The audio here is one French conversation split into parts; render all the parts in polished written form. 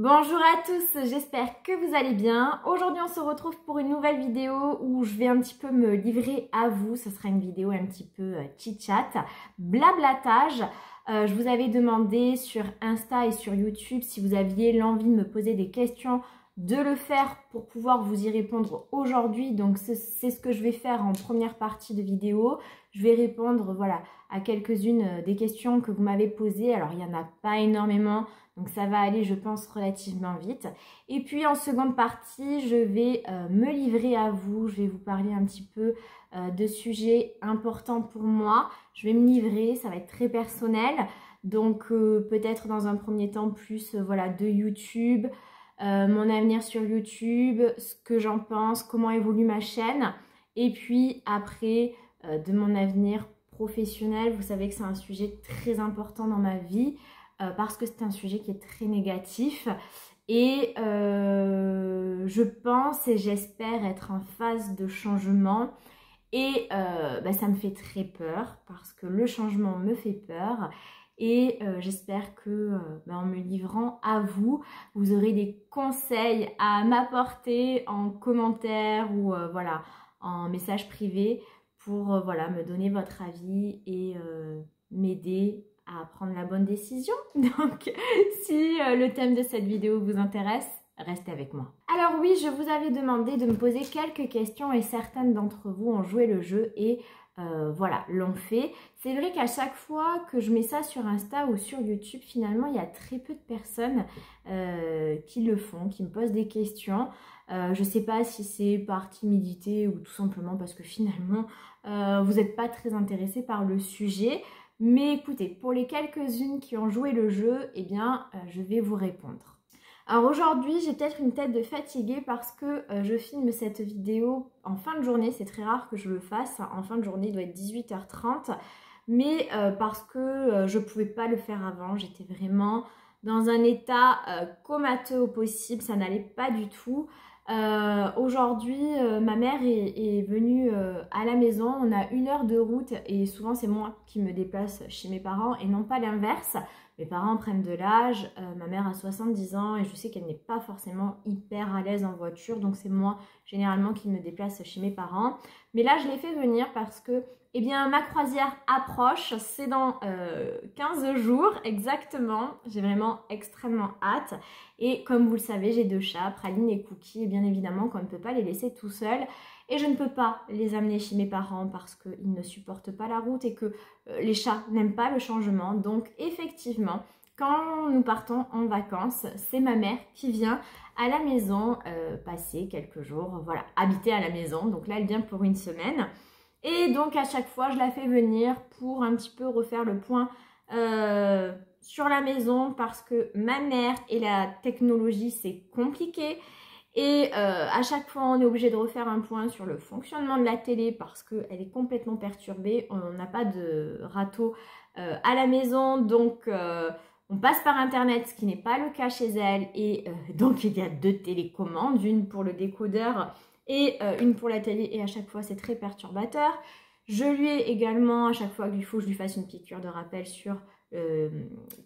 Bonjour à tous, j'espère que vous allez bien. Aujourd'hui on se retrouve pour une nouvelle vidéo où je vais un petit peu me livrer à vous. Ce sera une vidéo un petit peu chit-chat, blablatage. Je vous avais demandé sur Insta et sur YouTube si vous aviez l'envie de me poser des questions, de le faire pour pouvoir vous y répondre aujourd'hui. Donc c'est ce que je vais faire en première partie de vidéo. Je vais répondre voilà, à quelques-unes des questions que vous m'avez posées. Alors il n'y en a pas énormément. Donc ça va aller, je pense, relativement vite. Et puis en seconde partie, je vais me livrer à vous. Je vais vous parler un petit peu de sujets importants pour moi. Je vais me livrer, ça va être très personnel. Donc peut-être dans un premier temps plus voilà, de YouTube, mon avenir sur YouTube, ce que j'en pense, comment évolue ma chaîne. Et puis après, de mon avenir professionnel. Vous savez que c'est un sujet très important dans ma vie. Parce que c'est un sujet qui est très négatif et je pense et j'espère être en phase de changement et ça me fait très peur parce que le changement me fait peur et j'espère que en me livrant à vous, vous aurez des conseils à m'apporter en commentaire ou voilà, en message privé pour voilà, me donner votre avis et m'aider à prendre la bonne décision. Donc, si le thème de cette vidéo vous intéresse, restez avec moi. Alors oui, je vous avais demandé de me poser quelques questions et certaines d'entre vous ont joué le jeu et voilà, l'ont fait. C'est vrai qu'à chaque fois que je mets ça sur Insta ou sur YouTube, finalement, il y a très peu de personnes qui le font, qui me posent des questions. Je ne sais pas si c'est par timidité ou tout simplement parce que finalement, vous n'êtes pas très intéressé par le sujet. Mais écoutez, pour les quelques-unes qui ont joué le jeu, eh bien, je vais vous répondre. Alors aujourd'hui, j'ai peut-être une tête de fatiguée parce que je filme cette vidéo en fin de journée. C'est très rare que je le fasse. En fin de journée, il doit être 18h30. Mais parce que je ne pouvais pas le faire avant. J'étais vraiment dans un état comateux au possible. Ça n'allait pas du tout. Aujourd'hui, ma mère est venue à la maison. On a 1 heure de route et souvent c'est moi qui me déplace chez mes parents et non pas l'inverse. Mes parents prennent de l'âge, ma mère a 70 ans et je sais qu'elle n'est pas forcément hyper à l'aise en voiture. Donc c'est moi généralement qui me déplace chez mes parents. Mais là je l'ai fait venir parce que eh bien, ma croisière approche, c'est dans 15 jours exactement. J'ai vraiment extrêmement hâte. Et comme vous le savez, j'ai 2 chats, Praline et Cookie. Et bien évidemment qu'on ne peut pas les laisser tout seuls. Et je ne peux pas les amener chez mes parents parce qu'ils ne supportent pas la route et que les chats n'aiment pas le changement. Donc effectivement, quand nous partons en vacances, c'est ma mère qui vient à la maison passer quelques jours, voilà, habiter à la maison. Donc là, elle vient pour 1 semaine. Et donc à chaque fois, je la fais venir pour un petit peu refaire le point sur la maison parce que ma mère et la technologie, c'est compliqué. Et à chaque fois, on est obligé de refaire un point sur le fonctionnement de la télé parce qu'elle est complètement perturbée. On n'a pas de râteau à la maison, donc on passe par Internet, ce qui n'est pas le cas chez elle. Et donc, il y a 2 télécommandes, une pour le décodeur et une pour la télé. Et à chaque fois, c'est très perturbateur. Je lui ai également, à chaque fois qu'il faut que je lui fasse une piqûre de rappel sur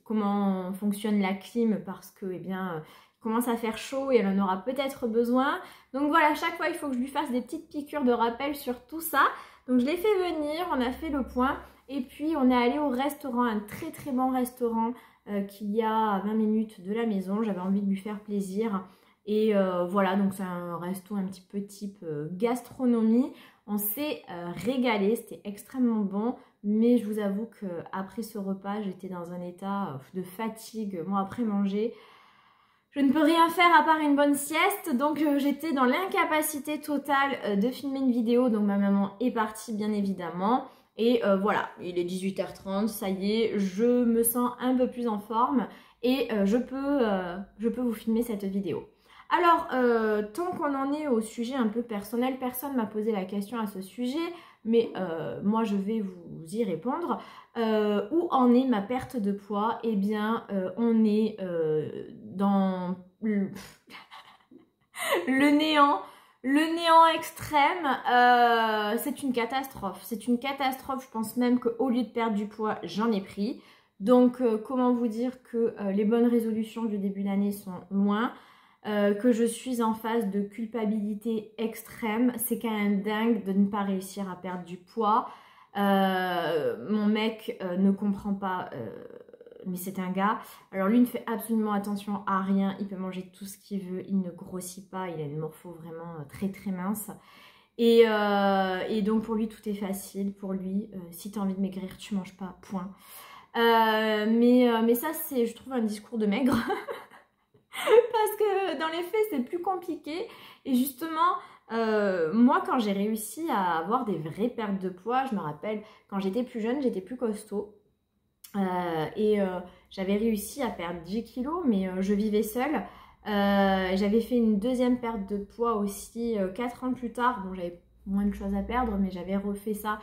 comment fonctionne la clim parce que, eh bien, commence à faire chaud et elle en aura peut-être besoin. Donc voilà, à chaque fois, il faut que je lui fasse des petites piqûres de rappel sur tout ça. Donc je l'ai fait venir, on a fait le point et puis on est allé au restaurant, un très très bon restaurant qu'il y a à 20 minutes de la maison. J'avais envie de lui faire plaisir. Et voilà, donc c'est un resto un petit peu type gastronomie. On s'est régalé, c'était extrêmement bon. Mais je vous avoue qu'après ce repas, j'étais dans un état de fatigue. Moi, après manger, je ne peux rien faire à part une bonne sieste. Donc j'étais dans l'incapacité totale de filmer une vidéo. Donc ma maman est partie, bien évidemment. Et voilà, il est 18h30, ça y est, je me sens un peu plus en forme. Et je peux vous filmer cette vidéo. Alors, tant qu'on en est au sujet un peu personnel, personne ne m'a posé la question à ce sujet, mais moi je vais vous y répondre. Où en est ma perte de poids? Eh bien, on est dans le néant. Le néant extrême, c'est une catastrophe. C'est une catastrophe, je pense même qu'au lieu de perdre du poids, j'en ai pris. Donc comment vous dire que les bonnes résolutions du début d'année sont loin, que je suis en phase de culpabilité extrême. C'est quand même dingue de ne pas réussir à perdre du poids. Mon mec ne comprend pas, mais c'est un gars. Alors lui ne fait absolument attention à rien, il peut manger tout ce qu'il veut, il ne grossit pas, il a une morpho vraiment très très mince. Et donc pour lui tout est facile, pour lui si tu as envie de maigrir tu manges pas, point. Mais ça c'est je trouve un discours de maigre. Parce que dans les faits c'est plus compliqué. Et justement moi quand j'ai réussi à avoir des vraies pertes de poids, je me rappelle quand j'étais plus jeune j'étais plus costaud. J'avais réussi à perdre 10 kilos mais je vivais seule. J'avais fait une deuxième perte de poids aussi 4 ans plus tard. Bon, j'avais moins de choses à perdre mais j'avais refait ça.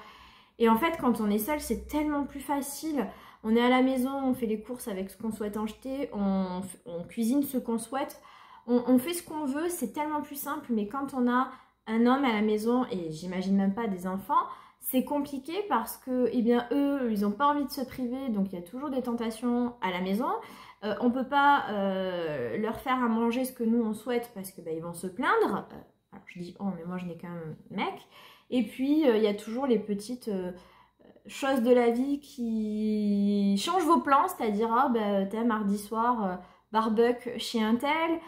Et en fait quand on est seul c'est tellement plus facile. On est à la maison, on fait les courses avec ce qu'on souhaite acheter, on cuisine ce qu'on souhaite, on fait ce qu'on veut, c'est tellement plus simple. Mais quand on a un homme à la maison, et j'imagine même pas des enfants, c'est compliqué parce que, eh bien, eux, ils n'ont pas envie de se priver, donc il y a toujours des tentations à la maison. On ne peut pas leur faire à manger ce que nous on souhaite parce que ils vont se plaindre. Alors je dis oh, mais moi je n'ai qu'un mec. Et puis il y a toujours les petites choses de la vie qui changent vos plans, c'est-à-dire ah t'es mardi soir barbecue chez un tel.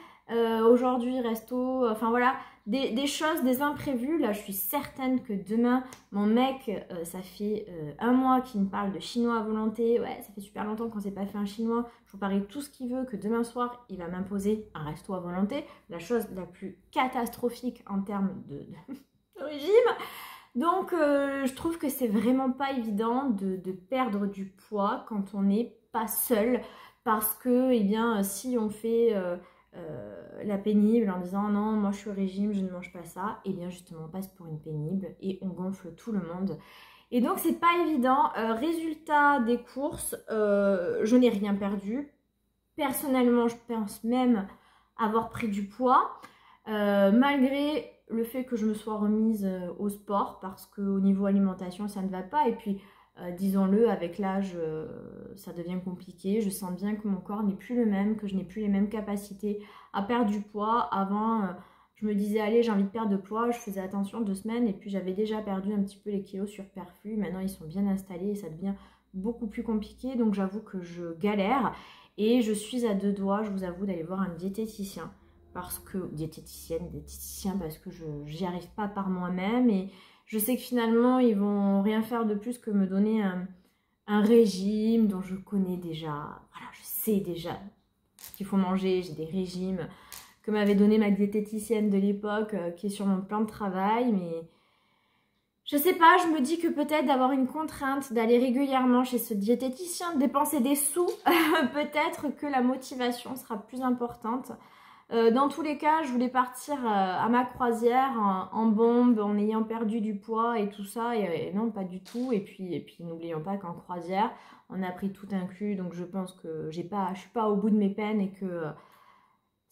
Aujourd'hui resto, enfin voilà, des choses, des imprévus. Là je suis certaine que demain mon mec, ça fait un mois qu'il me parle de chinois à volonté. Ouais, ça fait super longtemps qu'on s'est pas fait un chinois. Je vous parie tout ce qu'il veut que demain soir il va m'imposer un resto à volonté, la chose la plus catastrophique en termes de régime. Donc je trouve que c'est vraiment pas évident de perdre du poids quand on n'est pas seul, parce que eh bien si on fait la pénible en disant non moi je suis au régime, je ne mange pas ça, et bien justement on passe pour une pénible et on gonfle tout le monde. Et donc c'est pas évident. Résultat des courses, je n'ai rien perdu. Personnellement je pense même avoir pris du poids, malgré le fait que je me sois remise au sport, parce qu'au niveau alimentation ça ne va pas. Et puis disons-le, avec l'âge ça devient compliqué. Je sens bien que mon corps n'est plus le même, que je n'ai plus les mêmes capacités à perdre du poids. Avant je me disais allez j'ai envie de perdre de poids, je faisais attention 2 semaines et puis j'avais déjà perdu un petit peu les kilos superflus. Maintenant ils sont bien installés et ça devient beaucoup plus compliqué, donc j'avoue que je galère. Et je suis à 2 doigts, je vous avoue, d'aller voir un diététicien. Parce que, diététicien, parce que je n'y arrive pas par moi-même. Et je sais que finalement, ils vont rien faire de plus que me donner un régime dont je connais déjà. Voilà, je sais déjà ce qu'il faut manger. J'ai des régimes que m'avait donné ma diététicienne de l'époque, qui est sur mon plan de travail. Mais je sais pas, je me dis que peut-être d'avoir une contrainte, d'aller régulièrement chez ce diététicien, de dépenser des sous, peut-être que la motivation sera plus importante. Dans tous les cas, je voulais partir à ma croisière en bombe, en ayant perdu du poids et tout ça. Et non, pas du tout. Et puis n'oublions pas qu'en croisière, on a pris tout inclus. Donc je pense que je suis pas au bout de mes peines et que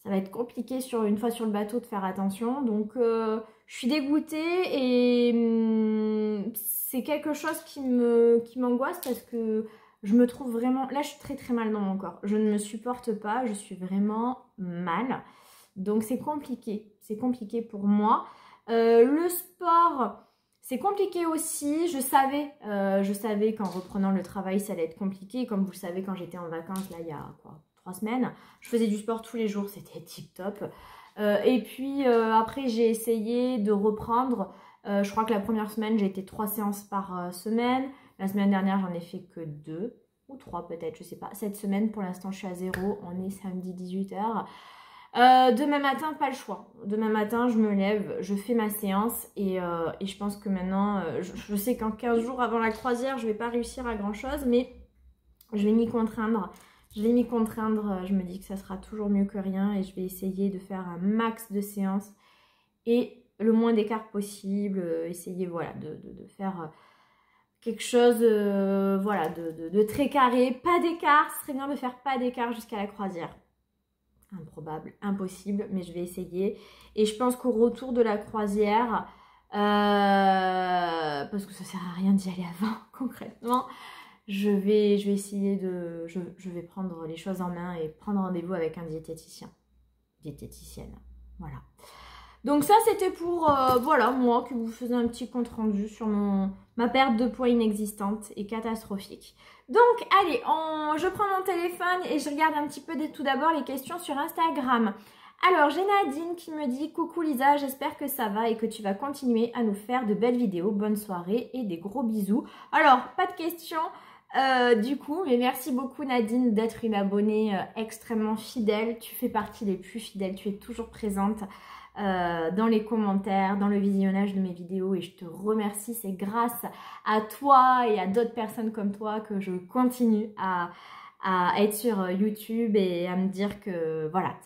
ça va être compliqué une fois sur le bateau de faire attention. Donc je suis dégoûtée et c'est quelque chose qui m'angoisse parce que je me trouve vraiment... Là, je suis très très mal dans mon corps. Je ne me supporte pas, je suis vraiment mal. Donc c'est compliqué pour moi. Le sport, c'est compliqué aussi. Je savais qu'en reprenant le travail, ça allait être compliqué. Comme vous le savez, quand j'étais en vacances, là, il y a 3 semaines, je faisais du sport tous les jours, c'était tip top. Et puis après, j'ai essayé de reprendre. Je crois que la première semaine, j'ai été 3 séances par semaine. La semaine dernière, j'en ai fait que 2 ou 3 peut-être, je sais pas. Cette semaine, pour l'instant, je suis à 0. On est samedi 18 h. Demain matin, pas le choix. Demain matin, je me lève, je fais ma séance et je pense que maintenant, je sais qu'en 15 jours avant la croisière, je vais pas réussir à grand chose, mais je vais m'y contraindre. Je me dis que ça sera toujours mieux que rien et je vais essayer de faire un max de séances et le moins d'écart possible. Essayer voilà, de faire quelque chose voilà, de très carré, pas d'écart. Ce serait bien de faire pas d'écart jusqu'à la croisière. Improbable, impossible, mais je vais essayer. Et je pense qu'au retour de la croisière, parce que ça sert à rien d'y aller avant concrètement, je vais essayer je vais prendre les choses en main et prendre rendez-vous avec un diététicienne. Voilà. Donc ça, c'était pour, voilà, moi qui vous faisais un petit compte rendu sur ma perte de poids inexistante et catastrophique. Donc, allez, je prends mon téléphone et je regarde un petit peu tout d'abord les questions sur Instagram. Alors, j'ai Nadine qui me dit « Coucou Lisa, j'espère que ça va et que tu vas continuer à nous faire de belles vidéos. Bonne soirée et des gros bisous. » Alors, pas de questions du coup, mais merci beaucoup Nadine d'être une abonnée extrêmement fidèle. Tu fais partie des plus fidèles, tu es toujours présente dans les commentaires, dans le visionnage de mes vidéos et je te remercie. C'est grâce à toi et à d'autres personnes comme toi que je continue à être sur YouTube et à me dire que voilà,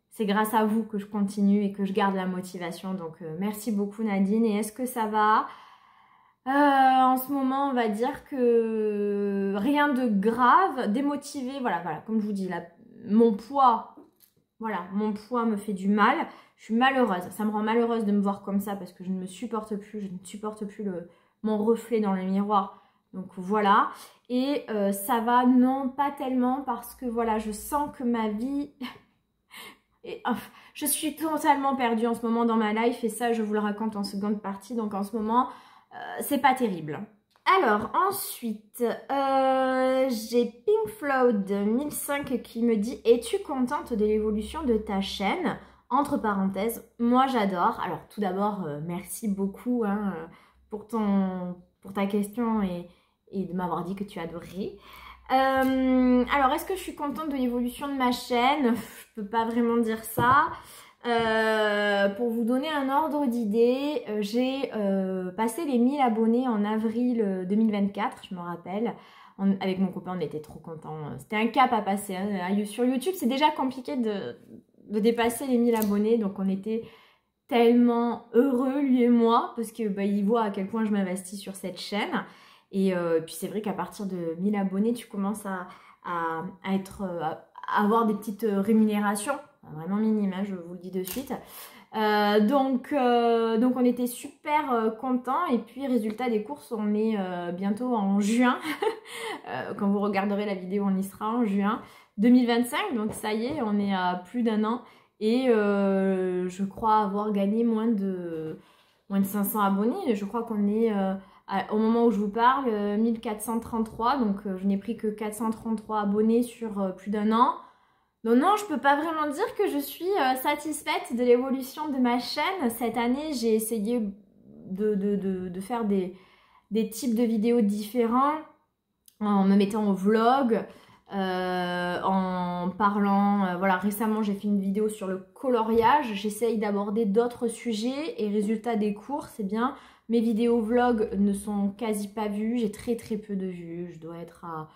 c'est grâce à vous que je continue et que je garde la motivation. Donc merci beaucoup Nadine. Et est-ce que ça va? En ce moment, on va dire que rien de grave, démotivé, voilà, comme je vous dis, là, mon poids me fait du mal, je suis malheureuse, ça me rend malheureuse de me voir comme ça parce que je ne me supporte plus, mon reflet dans le miroir, donc voilà, et ça va, non, pas tellement, parce que voilà, je sens que ma vie... je suis totalement perdue en ce moment dans ma life et ça, je vous le raconte en seconde partie, donc en ce moment... c'est pas terrible. Alors ensuite, j'ai Pink Floyd 1005 qui me dit « Es-tu contente de l'évolution de ta chaîne ?» Entre parenthèses, moi j'adore. Alors tout d'abord, merci beaucoup hein, pour ta question et de m'avoir dit que tu adorais. Alors est-ce que je suis contente de l'évolution de ma chaîne? Je peux pas vraiment dire ça. Pour vous donner un ordre d'idée, j'ai passé les 1000 abonnés en avril 2024, je me rappelle. Avec mon copain, on était trop contents. C'était un cap à passer. Hein. Sur YouTube, c'est déjà compliqué de dépasser les 1000 abonnés. Donc, on était tellement heureux, lui et moi, parce que il voit à quel point je m'investis sur cette chaîne. Et puis, c'est vrai qu'à partir de 1000 abonnés, tu commences à avoir des petites rémunérations. Vraiment minime, hein, je vous le dis de suite. Donc on était super contents. Et puis résultat des courses, on est bientôt en juin. Quand vous regarderez la vidéo, on y sera en juin 2025. Donc ça y est, on est à plus d'un an. Et je crois avoir gagné moins de 500 abonnés. Je crois qu'on est... au moment où je vous parle, 1433, donc je n'ai pris que 433 abonnés sur plus d'un an. Donc non, je peux pas vraiment dire que je suis satisfaite de l'évolution de ma chaîne. Cette année, j'ai essayé de faire des types de vidéos différents en me mettant au vlog, en parlant. Voilà, récemment, j'ai fait une vidéo sur le coloriage. J'essaye d'aborder d'autres sujets et résultat des cours, c'est bien. Mes vidéos vlog ne sont quasi pas vues. J'ai très peu de vues. Je dois être à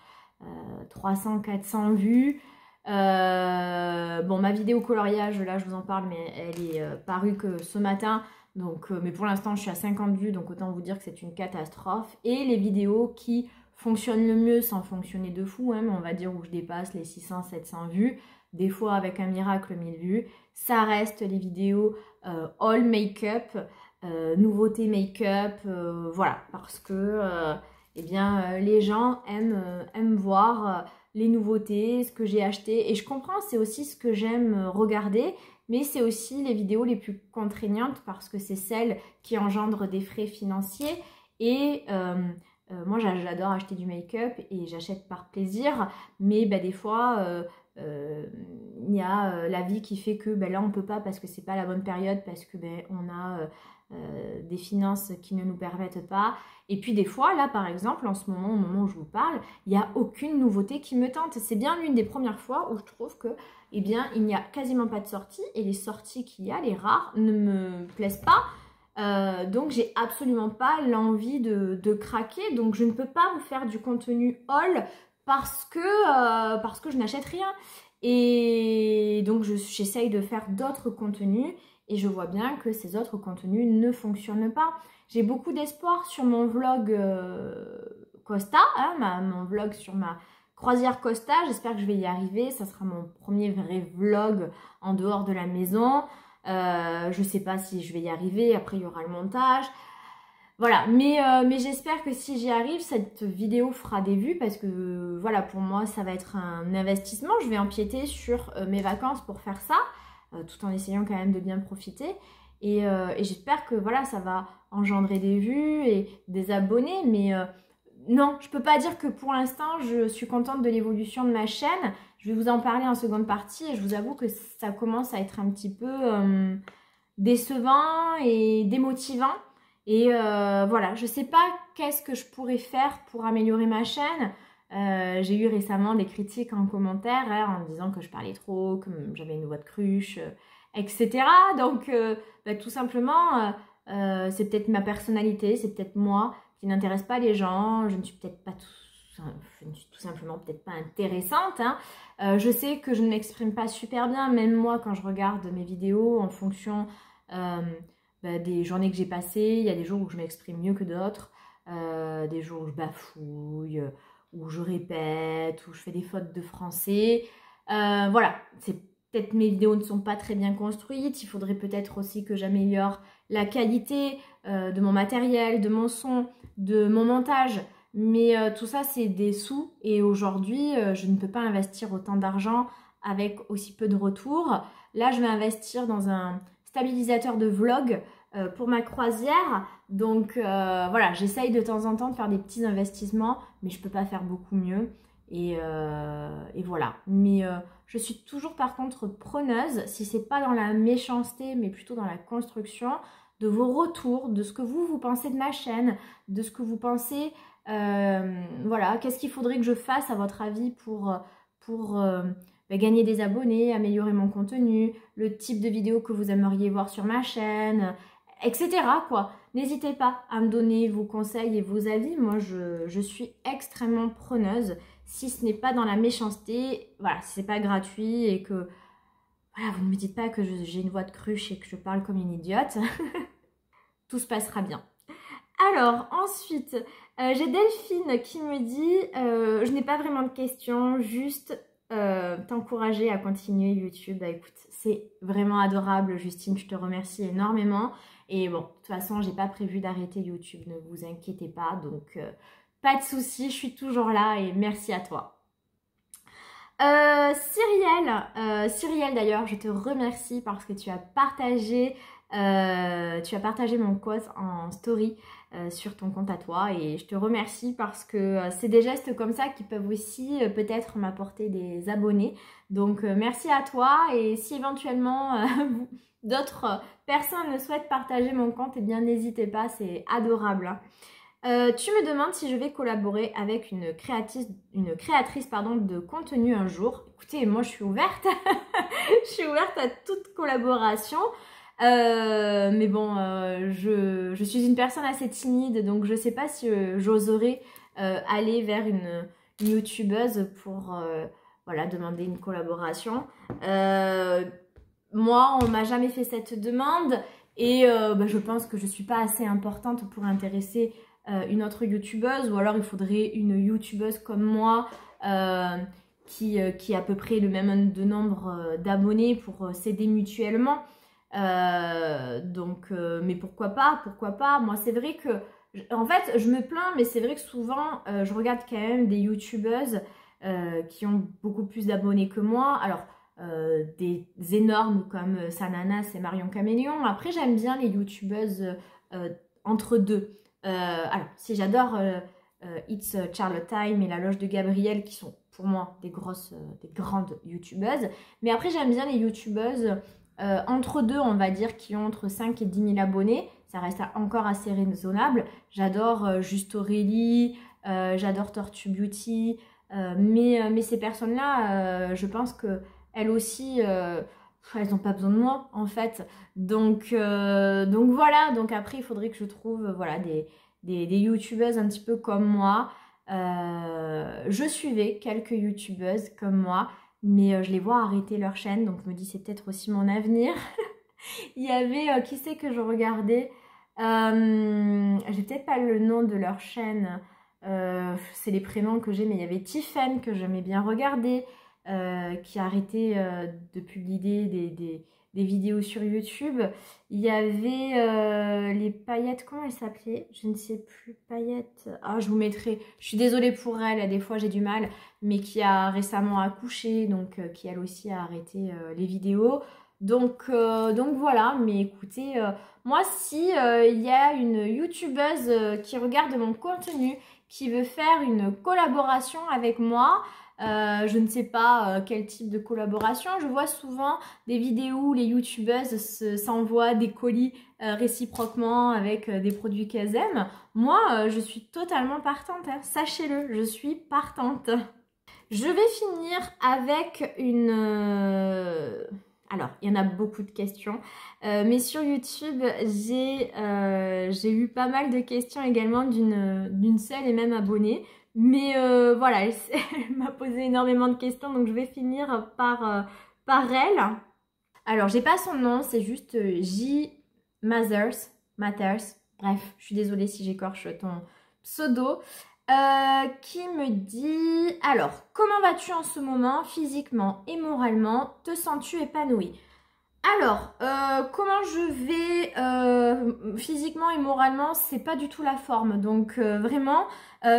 300-400 vues. Bon, ma vidéo coloriage, là je vous en parle, mais elle est parue que ce matin, donc, mais pour l'instant je suis à 50 vues, donc autant vous dire que c'est une catastrophe. Et les vidéos qui fonctionnent le mieux sans fonctionner de fou, hein, mais on va dire où je dépasse les 600-700 vues, des fois avec un miracle 1000 vues, ça reste les vidéos all make-up, nouveautés make-up, voilà, parce que eh bien, les gens aiment voir les nouveautés, ce que j'ai acheté. Et je comprends, c'est aussi ce que j'aime regarder, mais c'est aussi les vidéos les plus contraignantes parce que c'est celles qui engendrent des frais financiers. Et moi, j'adore acheter du make-up et j'achète par plaisir, mais des fois... il y a la vie qui fait que là on peut pas parce que c'est pas la bonne période, parce que on a des finances qui ne nous permettent pas. Et puis des fois, là par exemple, en ce moment, au moment où je vous parle, il n'y a aucune nouveauté qui me tente. C'est bien l'une des premières fois où je trouve que eh bien, il n'y a quasiment pas de sorties, et les sorties qu'il y a, les rares, ne me plaisent pas. Donc j'ai absolument pas l'envie de craquer. Donc je ne peux pas vous faire du contenu haul parce que je n'achète rien. Et donc j'essaye de faire d'autres contenus. Et je vois bien que ces autres contenus ne fonctionnent pas. J'ai beaucoup d'espoir sur mon vlog Costa, hein, mon vlog sur ma croisière Costa. J'espère que je vais y arriver. Ça sera mon premier vrai vlog en dehors de la maison. Je ne sais pas si je vais y arriver. Après, il y aura le montage. Voilà, mais j'espère que si j'y arrive, cette vidéo fera des vues parce que voilà, pour moi, ça va être un investissement. Je vais empiéter sur mes vacances pour faire ça, tout en essayant quand même de bien profiter. Et j'espère que voilà, ça va engendrer des vues et des abonnés. Mais non, je peux pas dire que pour l'instant, je suis contente de l'évolution de ma chaîne. Je vais vous en parler en seconde partie et je vous avoue que ça commence à être un petit peu décevant et démotivant. Et voilà, je sais pas qu'est-ce que je pourrais faire pour améliorer ma chaîne. J'ai eu récemment des critiques en commentaire en me disant que je parlais trop, que j'avais une voix de cruche, etc. Donc bah, tout simplement, c'est peut-être ma personnalité, c'est peut-être moi qui n'intéresse pas les gens. Je ne suis peut-être pas je ne suis tout simplement peut-être pas intéressante. Je sais que je ne m'exprime pas super bien, même moi quand je regarde mes vidéos en fonction bah, des journées que j'ai passées. Il y a des jours où je m'exprime mieux que d'autres, des jours où je bafouille, où je répète, où je fais des fautes de français. Voilà, c'est peut-être mes vidéos ne sont pas très bien construites. Il faudrait peut-être aussi que j'améliore la qualité de mon matériel, de mon son, de mon montage. Mais tout ça, c'est des sous. Et aujourd'hui, je ne peux pas investir autant d'argent avec aussi peu de retours. Là, je vais investir dans un stabilisateur de vlog pour ma croisière. Donc voilà, j'essaye de temps en temps de faire des petits investissements, mais je peux pas faire beaucoup mieux. Et voilà. Mais je suis toujours par contre preneuse, si c'est pas dans la méchanceté, mais plutôt dans la construction, de vos retours, de ce que vous pensez de ma chaîne, de ce que vous pensez, voilà, qu'est-ce qu'il faudrait que je fasse à votre avis pour gagner des abonnés, améliorer mon contenu, le type de vidéo que vous aimeriez voir sur ma chaîne, etc. quoi. N'hésitez pas à me donner vos conseils et vos avis. Moi, je suis extrêmement preneuse. Si ce n'est pas dans la méchanceté, voilà, si c'est pas gratuit et que voilà, vous ne me dites pas que j'ai une voix de cruche et que je parle comme une idiote, tout se passera bien. Alors, ensuite, j'ai Delphine qui me dit je n'ai pas vraiment de questions, juste t'encourager à continuer YouTube. Bah écoute, c'est vraiment adorable, Justine, je te remercie énormément. Et bon, de toute façon, j'ai pas prévu d'arrêter YouTube, ne vous inquiétez pas, donc pas de souci, je suis toujours là et merci à toi. Cyrielle d'ailleurs, je te remercie parce que tu as partagé mon quote en story sur ton compte à toi et je te remercie parce que c'est des gestes comme ça qui peuvent aussi peut-être m'apporter des abonnés. Donc merci à toi et si éventuellement d'autres personnes souhaitent partager mon compte, eh bien n'hésitez pas, c'est adorable. Hein. Tu me demandes si je vais collaborer avec une créatrice de contenu un jour. Écoutez, moi je suis ouverte, je suis ouverte à toute collaboration. Mais bon, je suis une personne assez timide, donc je sais pas si j'oserais aller vers une youtubeuse pour voilà, demander une collaboration. Moi, on m'a jamais fait cette demande et bah, je pense que je suis pas assez importante pour intéresser une autre youtubeuse, ou alors il faudrait une youtubeuse comme moi qui a à peu près le même nombre d'abonnés pour s'aider mutuellement. Mais pourquoi pas, moi c'est vrai que en fait je me plains, mais c'est vrai que souvent je regarde quand même des youtubeuses qui ont beaucoup plus d'abonnés que moi. Alors des énormes comme Sananas et Marion Caméléon. Après j'aime bien les youtubeuses entre deux. Alors si j'adore It's Charlotte Time et La Loge de Gabriel qui sont pour moi des grandes youtubeuses, mais après j'aime bien les youtubeuses entre deux, on va dire, qui ont entre 5 et 10 000 abonnés. Ça reste encore assez raisonnable. J'adore Juste Aurélie, j'adore Tortue Beauty. Mais ces personnes-là, je pense qu'elles aussi, elles n'ont pas besoin de moi, en fait. Donc voilà. Donc après, il faudrait que je trouve voilà, des youtubeuses un petit peu comme moi. Je suivais quelques youtubeuses comme moi. Mais je les vois arrêter leur chaîne, donc je me dis c'est peut-être aussi mon avenir. Il y avait, qui c'est que je regardais, j'ai peut-être pas le nom de leur chaîne, c'est les prénoms que j'ai, mais il y avait Tiffen que j'aimais bien regarder, qui a arrêté de publier des vidéos sur YouTube. Il y avait les paillettes, comment elle s'appelait? Je ne sais plus, paillettes. Ah, je vous mettrai, je suis désolée pour elle, des fois j'ai du mal, mais qui a récemment accouché, donc qui elle aussi a arrêté les vidéos. Donc voilà, mais écoutez, moi si il y a une youtubeuse qui regarde mon contenu, qui veut faire une collaboration avec moi, je ne sais pas quel type de collaboration. Je vois souvent des vidéos où les youtubeuses s'envoient des colis réciproquement avec des produits qu'elles aiment. Moi, je suis totalement partante, hein. Sachez-le, je suis partante. Je vais finir avec une... Alors, il y en a beaucoup de questions, mais sur YouTube, j'ai eu pas mal de questions également d'une seule et même abonnée. Mais voilà, elle m'a posé énormément de questions, donc je vais finir par elle. Alors, j'ai pas son nom, c'est juste J. Mathers. Bref, je suis désolée si j'écorche ton pseudo. Qui me dit... Alors, comment vas-tu en ce moment, physiquement et moralement? Te sens-tu épanouie? Alors, comment je vais physiquement et moralement, c'est pas du tout la forme. Donc vraiment,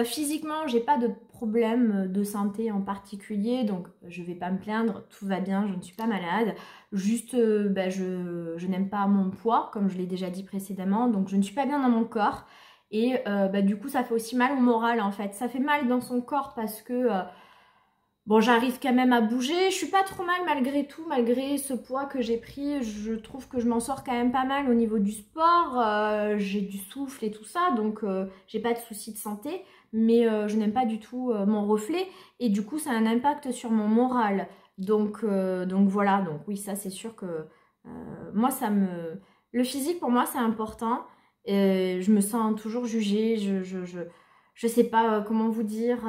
physiquement, j'ai pas de problème de santé en particulier. Donc je vais pas me plaindre, tout va bien, je ne suis pas malade. Juste, je n'aime pas mon poids, comme je l'ai déjà dit précédemment. Donc je ne suis pas bien dans mon corps. Et du coup, ça fait aussi mal au moral en fait. Ça fait mal dans son corps parce que... bon, j'arrive quand même à bouger, je suis pas trop mal malgré tout, malgré ce poids que j'ai pris, je trouve que je m'en sors quand même pas mal au niveau du sport, j'ai du souffle et tout ça, donc j'ai pas de soucis de santé, mais je n'aime pas du tout mon reflet, et du coup ça a un impact sur mon moral, donc voilà, donc oui, ça c'est sûr que moi le physique pour moi c'est important, je me sens toujours jugée, je sais pas comment vous dire...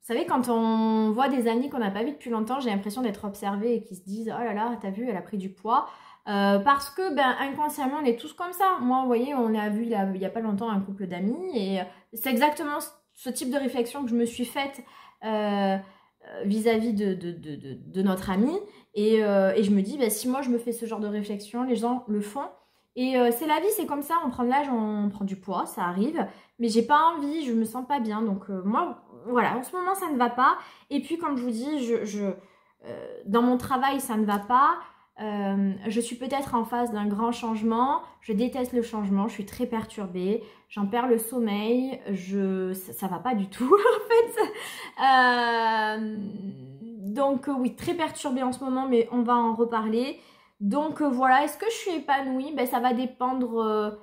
Vous savez, quand on voit des amis qu'on n'a pas vus depuis longtemps, j'ai l'impression d'être observée et qui se disent « Oh là là, t'as vu, elle a pris du poids ». Parce que, inconsciemment, on est tous comme ça. Moi, vous voyez, on a vu il y a pas longtemps un couple d'amis et c'est exactement ce type de réflexion que je me suis faite vis-à-vis de notre ami. Et je me dis, si moi je me fais ce genre de réflexion, les gens le font. Et c'est la vie, c'est comme ça, on prend de l'âge, on prend du poids, ça arrive. Mais j'ai pas envie, je me sens pas bien. Donc moi... Voilà, en ce moment ça ne va pas. Et puis comme je vous dis, dans mon travail ça ne va pas. Je suis peut-être en phase d'un grand changement. Je déteste le changement, je suis très perturbée. J'en perds le sommeil. Ça va pas du tout en fait. Donc oui, très perturbée en ce moment, mais on va en reparler. Donc voilà, est-ce que je suis épanouie? Ça va dépendre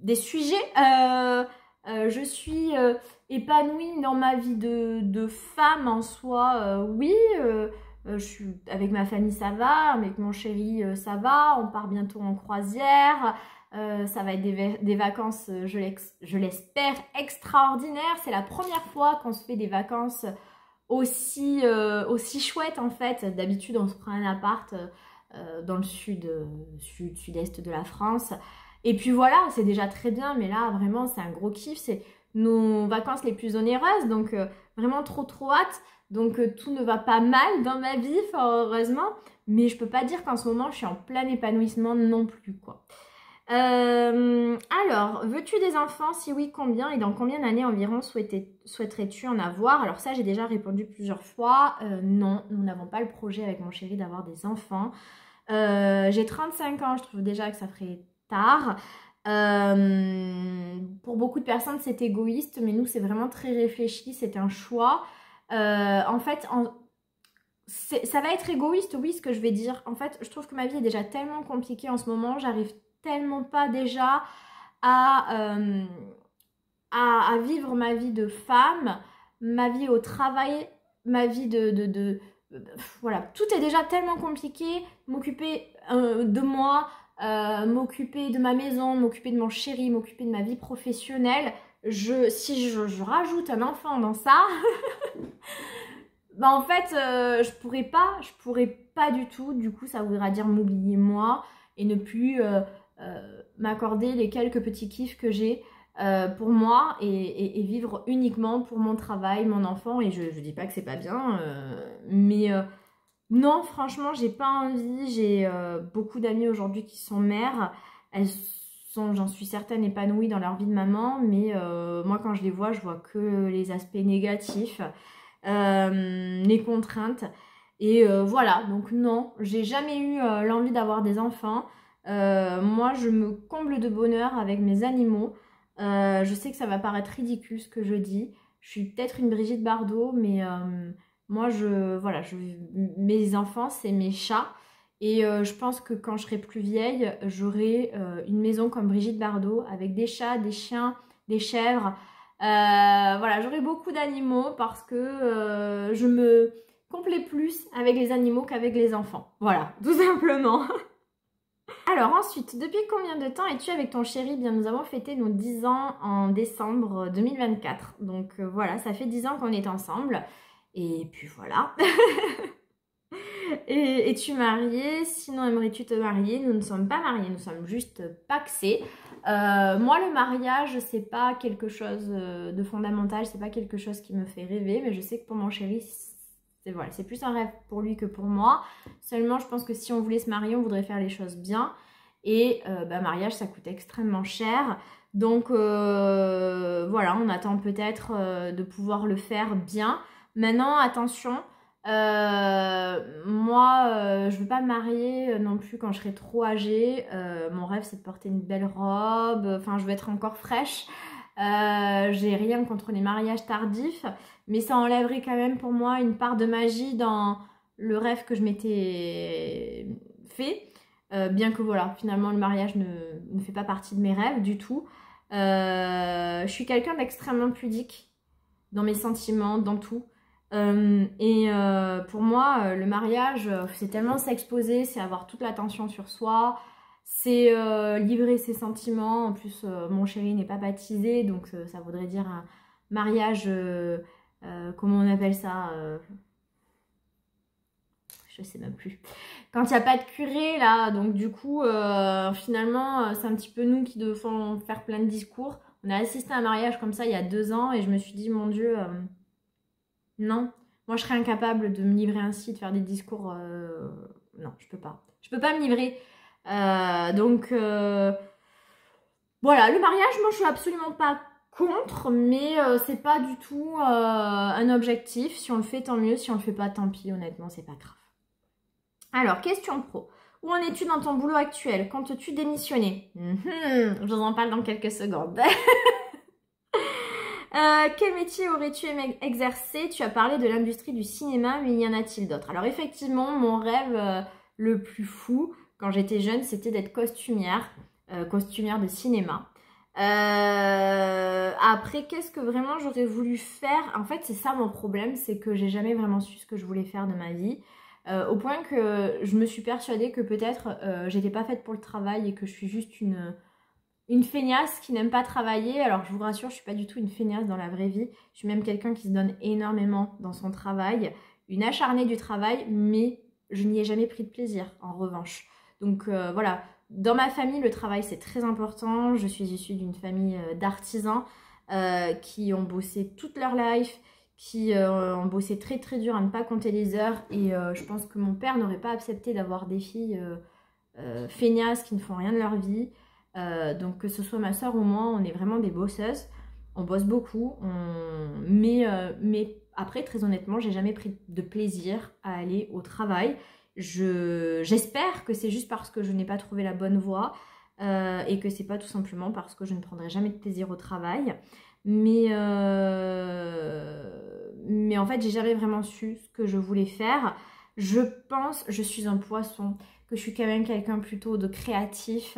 des sujets. Je suis épanouie dans ma vie de femme en soi, oui, je suis avec ma famille ça va, avec mon chéri ça va, on part bientôt en croisière, ça va être des vacances, je l'espère, extraordinaires. C'est la première fois qu'on se fait des vacances aussi chouettes en fait. D'habitude on se prend un appart dans le sud-est de la France. Et puis voilà, c'est déjà très bien, mais là, vraiment, c'est un gros kiff. C'est nos vacances les plus onéreuses, donc vraiment trop hâte. Donc tout ne va pas mal dans ma vie, fort heureusement. Mais je peux pas dire qu'en ce moment, je suis en plein épanouissement non plus, quoi. Alors, veux-tu des enfants? Si oui, combien? Et dans combien d'années environ souhaiterais-tu en avoir? Alors ça, j'ai déjà répondu plusieurs fois. Non, nous n'avons pas le projet avec mon chéri d'avoir des enfants. J'ai 35 ans, je trouve déjà que ça ferait... tard. Pour beaucoup de personnes c'est égoïste, mais nous c'est vraiment très réfléchi, c'est un choix. En fait, ça va être égoïste, oui, ce que je vais dire. En fait, je trouve que ma vie est déjà tellement compliquée en ce moment, j'arrive tellement pas déjà à vivre ma vie de femme, ma vie au travail, ma vie voilà, tout est déjà tellement compliqué, m'occuper de moi, m'occuper de ma maison, m'occuper de mon chéri, m'occuper de ma vie professionnelle. Si je rajoute un enfant dans ça, en fait, je pourrais pas du tout. Du coup, ça voudra dire m'oublier moi et ne plus m'accorder les quelques petits kiffs que j'ai. pour moi et vivre uniquement pour mon travail, mon enfant. Et je dis pas que c'est pas bien, mais non, franchement, j'ai pas envie. J'ai beaucoup d'amies aujourd'hui qui sont mères. Elles sont, j'en suis certaine, épanouies dans leur vie de maman, mais moi, quand je vois que les aspects négatifs, les contraintes. Et voilà, donc non, j'ai jamais eu l'envie d'avoir des enfants. Moi, je me comble de bonheur avec mes animaux. Je sais que ça va paraître ridicule ce que je dis. Je suis peut-être une Brigitte Bardot, mais moi, voilà, mes enfants, c'est mes chats. Et je pense que quand je serai plus vieille, j'aurai une maison comme Brigitte Bardot avec des chats, des chiens, des chèvres. Voilà, j'aurai beaucoup d'animaux parce que je me complais plus avec les animaux qu'avec les enfants. Voilà, tout simplement. Alors ensuite, depuis combien de temps es-tu avec ton chéri? Bien, nous avons fêté nos 10 ans en décembre 2024. Donc voilà, ça fait 10 ans qu'on est ensemble. Et puis voilà. Es-tu mariée? Sinon, aimerais-tu te marier? Nous ne sommes pas mariés, nous sommes juste pacsés. Moi, le mariage, c'est pas quelque chose de fondamental, c'est pas quelque chose qui me fait rêver, mais je sais que pour mon chéri, voilà, c'est plus un rêve pour lui que pour moi. Seulement, je pense que si on voulait se marier, on voudrait faire les choses bien. Et mariage, ça coûte extrêmement cher. Donc voilà, on attend peut-être de pouvoir le faire bien. Maintenant, attention, moi, je veux pas me marier non plus quand je serai trop âgée. Mon rêve, c'est de porter une belle robe. Enfin, je veux être encore fraîche. J'ai rien contre les mariages tardifs, mais ça enlèverait quand même pour moi une part de magie dans le rêve que je m'étais fait. Bien que voilà, finalement le mariage ne fait pas partie de mes rêves du tout. Je suis quelqu'un d'extrêmement pudique dans mes sentiments, dans tout. Pour moi, le mariage, c'est tellement s'exposer, c'est avoir toute l'attention sur soi, c'est livrer ses sentiments. En plus, mon chéri n'est pas baptisé, donc ça voudrait dire un mariage, comment on appelle ça, je sais même plus. Quand il n'y a pas de curé, là, donc du coup, finalement, c'est un petit peu nous qui devons faire plein de discours. On a assisté à un mariage comme ça il y a 2 ans et je me suis dit, mon Dieu, non. Moi, je serais incapable de me livrer ainsi, de faire des discours. Non, je peux pas. Je peux pas me livrer. Voilà, le mariage, moi, je suis absolument pas contre, mais c'est pas du tout un objectif. Si on le fait, tant mieux. Si on le fait pas, tant pis. Honnêtement, c'est pas grave. Alors, question pro. Où en es-tu dans ton boulot actuel? Comptes-tu démissionner? Je vous en parle dans quelques secondes. Quel métier aurais-tu aimé exercer? Tu as parlé de l'industrie du cinéma, mais y en a-t-il d'autres? Alors effectivement, mon rêve le plus fou quand j'étais jeune, c'était d'être costumière de cinéma. Après, qu'est-ce que vraiment j'aurais voulu faire? En fait, c'est ça mon problème, c'est que j'ai jamais vraiment su ce que je voulais faire de ma vie. Au point que je me suis persuadée que peut-être j'étais pas faite pour le travail et que je suis juste une feignasse qui n'aime pas travailler. Alors je vous rassure, je suis pas du tout une feignasse dans la vraie vie. Je suis même quelqu'un qui se donne énormément dans son travail, une acharnée du travail, mais je n'y ai jamais pris de plaisir en revanche. Donc voilà, dans ma famille, le travail c'est très important. Je suis issue d'une famille d'artisans qui ont bossé toute leur life, qui ont bossé très très dur à ne pas compter les heures. Et je pense que mon père n'aurait pas accepté d'avoir des filles feignasses qui ne font rien de leur vie. Donc que ce soit ma soeur ou moi, on est vraiment des bosseuses. On bosse beaucoup, mais après, très honnêtement, j'ai jamais pris de plaisir à aller au travail. J'espère que c'est juste parce que je n'ai pas trouvé la bonne voie et que c'est pas tout simplement parce que je ne prendrai jamais de plaisir au travail. Mais en fait, j'ai jamais vraiment su ce que je voulais faire. Je pense, je suis un poisson, que je suis quand même quelqu'un plutôt de créatif.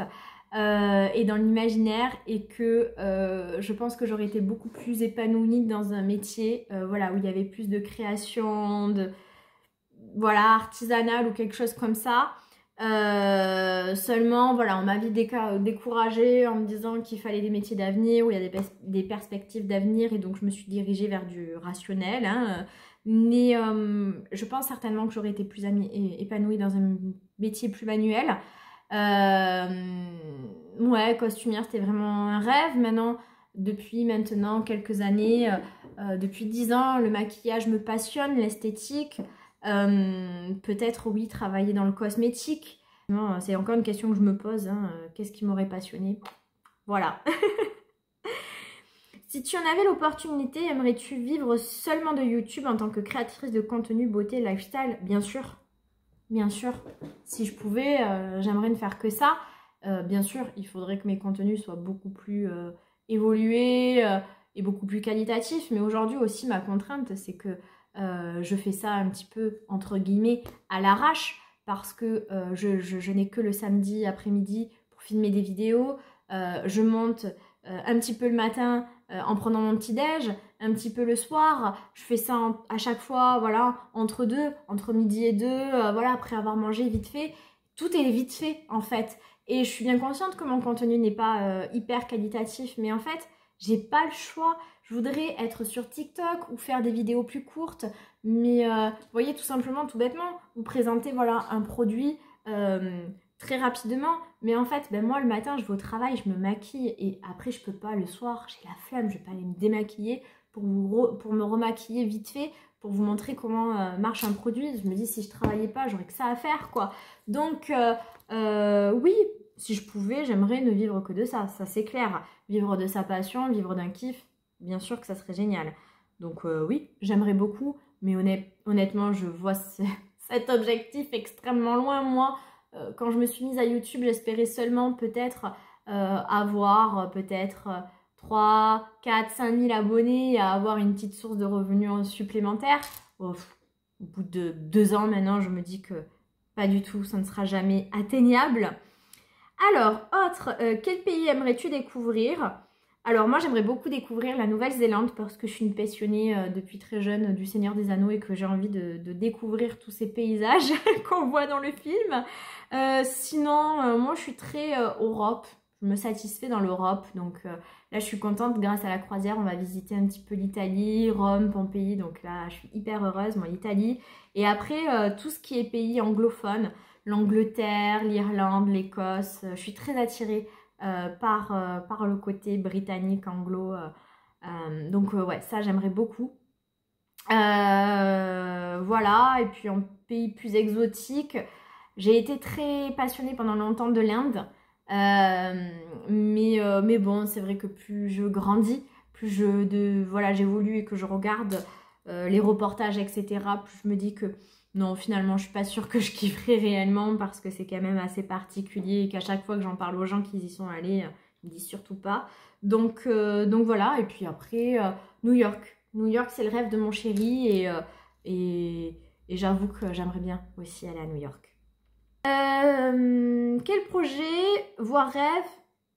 Et dans l'imaginaire et que je pense que j'aurais été beaucoup plus épanouie dans un métier voilà, où il y avait plus de création, voilà, artisanale ou quelque chose comme ça. Seulement, voilà, on m'a vite découragée en me disant qu'il fallait des métiers d'avenir, où il y a des perspectives d'avenir, et donc je me suis dirigée vers du rationnel. Hein. Mais je pense certainement que j'aurais été plus épanouie dans un métier plus manuel. Ouais, costumière, c'était vraiment un rêve. Maintenant, depuis maintenant quelques années, depuis 10 ans, le maquillage me passionne, l'esthétique. Peut-être oui, travailler dans le cosmétique. C'est encore une question que je me pose, hein. Qu'est-ce qui m'aurait passionné? Voilà. Si tu en avais l'opportunité, aimerais-tu vivre seulement de YouTube en tant que créatrice de contenu beauté lifestyle? Bien sûr. Bien sûr. Si je pouvais, j'aimerais ne faire que ça. Bien sûr, il faudrait que mes contenus soient beaucoup plus évolués et beaucoup plus qualitatifs. Mais aujourd'hui aussi, ma contrainte, c'est que je fais ça un petit peu, entre guillemets, à l'arrache. Parce que je n'ai que le samedi après-midi pour filmer des vidéos. Je monte un petit peu le matin en prenant mon petit-déj, un petit peu le soir. Je fais ça à chaque fois, voilà, entre midi et deux, voilà, après avoir mangé vite fait. Tout est vite fait, en fait. Et je suis bien consciente que mon contenu n'est pas hyper qualitatif, mais en fait, j'ai pas le choix. Je voudrais être sur TikTok ou faire des vidéos plus courtes, mais vous voyez, tout simplement, tout bêtement, vous présenter, voilà, un produit très rapidement, mais en fait, ben moi le matin je vais au travail, je me maquille et après je peux pas le soir, j'ai la flemme, je vais pas aller me démaquiller pour me remaquiller vite fait, pour vous montrer comment marche un produit. Je me dis si je travaillais pas, j'aurais que ça à faire quoi. Donc oui, si je pouvais, j'aimerais ne vivre que de ça c'est clair. Vivre de sa passion, vivre d'un kiff, bien sûr que ça serait génial. Donc oui, j'aimerais beaucoup, mais honnêtement, je vois cet objectif extrêmement loin. Moi, quand je me suis mise à YouTube, j'espérais seulement peut-être avoir peut-être 3, 4, 5 000 abonnés et avoir une petite source de revenus supplémentaires. Au bout de 2 ans maintenant, je me dis que pas du tout, ça ne sera jamais atteignable. Alors, autre, quel pays aimerais-tu découvrir? Alors moi j'aimerais beaucoup découvrir la Nouvelle-Zélande parce que je suis une passionnée depuis très jeune du Seigneur des Anneaux et que j'ai envie de découvrir tous ces paysages qu'on voit dans le film. Sinon, moi je suis très Europe, je me satisfais dans l'Europe. Donc là je suis contente, grâce à la croisière on va visiter un petit peu l'Italie, Rome, Pompéi. Donc là je suis hyper heureuse, moi l'Italie. Et après tout ce qui est pays anglophone, l'Angleterre, l'Irlande, l'Écosse, je suis très attirée par le côté britannique, anglo. Donc ouais, ça j'aimerais beaucoup. Voilà, et puis en pays plus exotique, j'ai été très passionnée pendant longtemps de l'Inde. Mais bon, c'est vrai que plus je grandis, plus voilà, j'évolue et que je regarde les reportages, etc., plus je me dis que non, finalement, je suis pas sûre que je kifferai réellement parce que c'est quand même assez particulier et qu'à chaque fois que j'en parle aux gens qui y sont allés, ils me disent surtout pas. Donc voilà, et puis après, New York. New York, c'est le rêve de mon chéri et j'avoue que j'aimerais bien aussi aller à New York. Quel projet, voire rêve,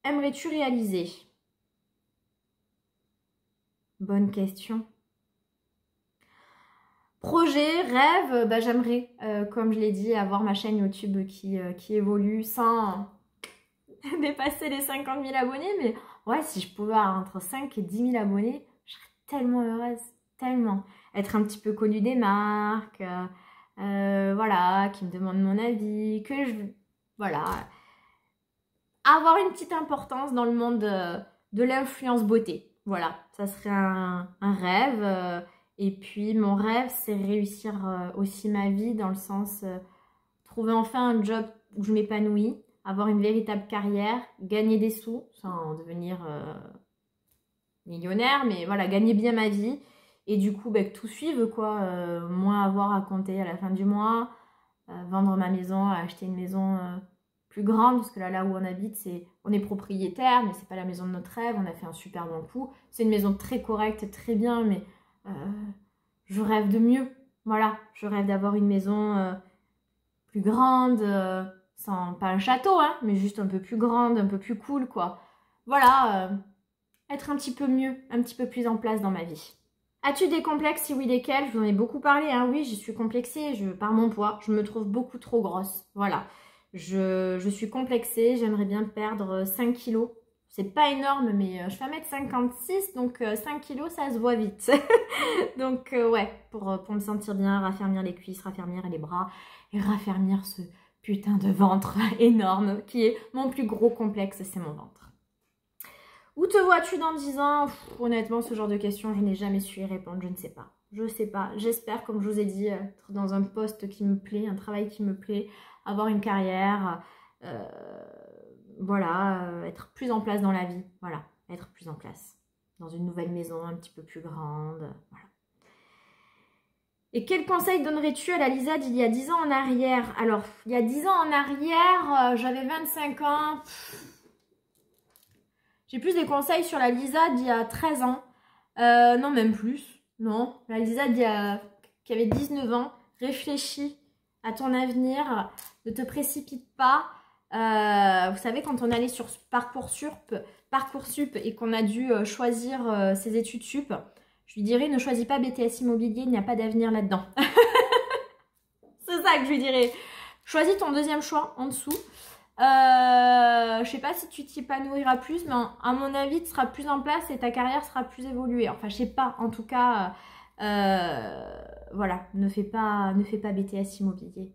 aimerais-tu réaliser? Bonne question. Projet, rêve, bah, j'aimerais, comme je l'ai dit, avoir ma chaîne YouTube qui évolue sans dépasser les 50 000 abonnés. Mais ouais, si je pouvais avoir entre 5 et 10 000 abonnés, je serais tellement heureuse, tellement. Être un petit peu connue des marques, voilà, qui me demandent mon avis, voilà. Avoir une petite importance dans le monde de l'influence beauté. Voilà, ça serait un rêve. Et puis mon rêve, c'est réussir aussi ma vie dans le sens trouver enfin un job où je m'épanouis, avoir une véritable carrière, gagner des sous sans devenir millionnaire, mais voilà, gagner bien ma vie. Et du coup, bah, que tout suive, quoi. Moins avoir à compter à la fin du mois, vendre ma maison, acheter une maison plus grande, parce que là où on habite, on est propriétaire, mais c'est pas la maison de notre rêve. On a fait un super bon coup. C'est une maison très correcte, très bien, mais je rêve de mieux. Voilà, je rêve d'avoir une maison plus grande, pas un château, hein, mais juste un peu plus grande, un peu plus cool, quoi. Voilà, être un petit peu mieux, un petit peu plus en place dans ma vie. As-tu des complexes? Si oui, lesquels? Je vous en ai beaucoup parlé, hein. Oui, je suis complexée par mon poids. Je me trouve beaucoup trop grosse. Voilà, je suis complexée. J'aimerais bien perdre 5 kilos. C'est pas énorme, mais je fais 1m56, donc 5 kilos, ça se voit vite. Donc ouais, pour me sentir bien, raffermir les cuisses, raffermir les bras et raffermir ce putain de ventre énorme qui est mon plus gros complexe, c'est mon ventre. Où te vois-tu dans 10 ans? Honnêtement, ce genre de questions, je n'ai jamais su y répondre, je ne sais pas. Je sais pas. J'espère, comme je vous ai dit, être dans un poste qui me plaît, un travail qui me plaît, avoir une carrière, voilà, être plus en place dans la vie. Voilà, être plus en place. Dans une nouvelle maison un petit peu plus grande, voilà. Et quel conseil donnerais-tu à la Lisa d'il y a 10 ans en arrière? Alors, il y a 10 ans en arrière, j'avais 25 ans. J'ai plus des conseils sur la Lisa d'il y a 13 ans. Non, même plus. Non, la Lisa qui avait 19 ans. Réfléchis à ton avenir. Ne te précipite pas. Vous savez, quand on allait sur Parcoursup et qu'on a dû choisir ses études sup, je lui dirais ne choisis pas BTS immobilier, il n'y a pas d'avenir là-dedans. C'est ça que je lui dirais. Choisis ton deuxième choix en dessous. Je sais pas si tu t'y épanouiras plus, mais à mon avis, tu seras plus en place et ta carrière sera plus évoluée. Enfin, je sais pas. En tout cas, voilà, ne fais pas BTS immobilier.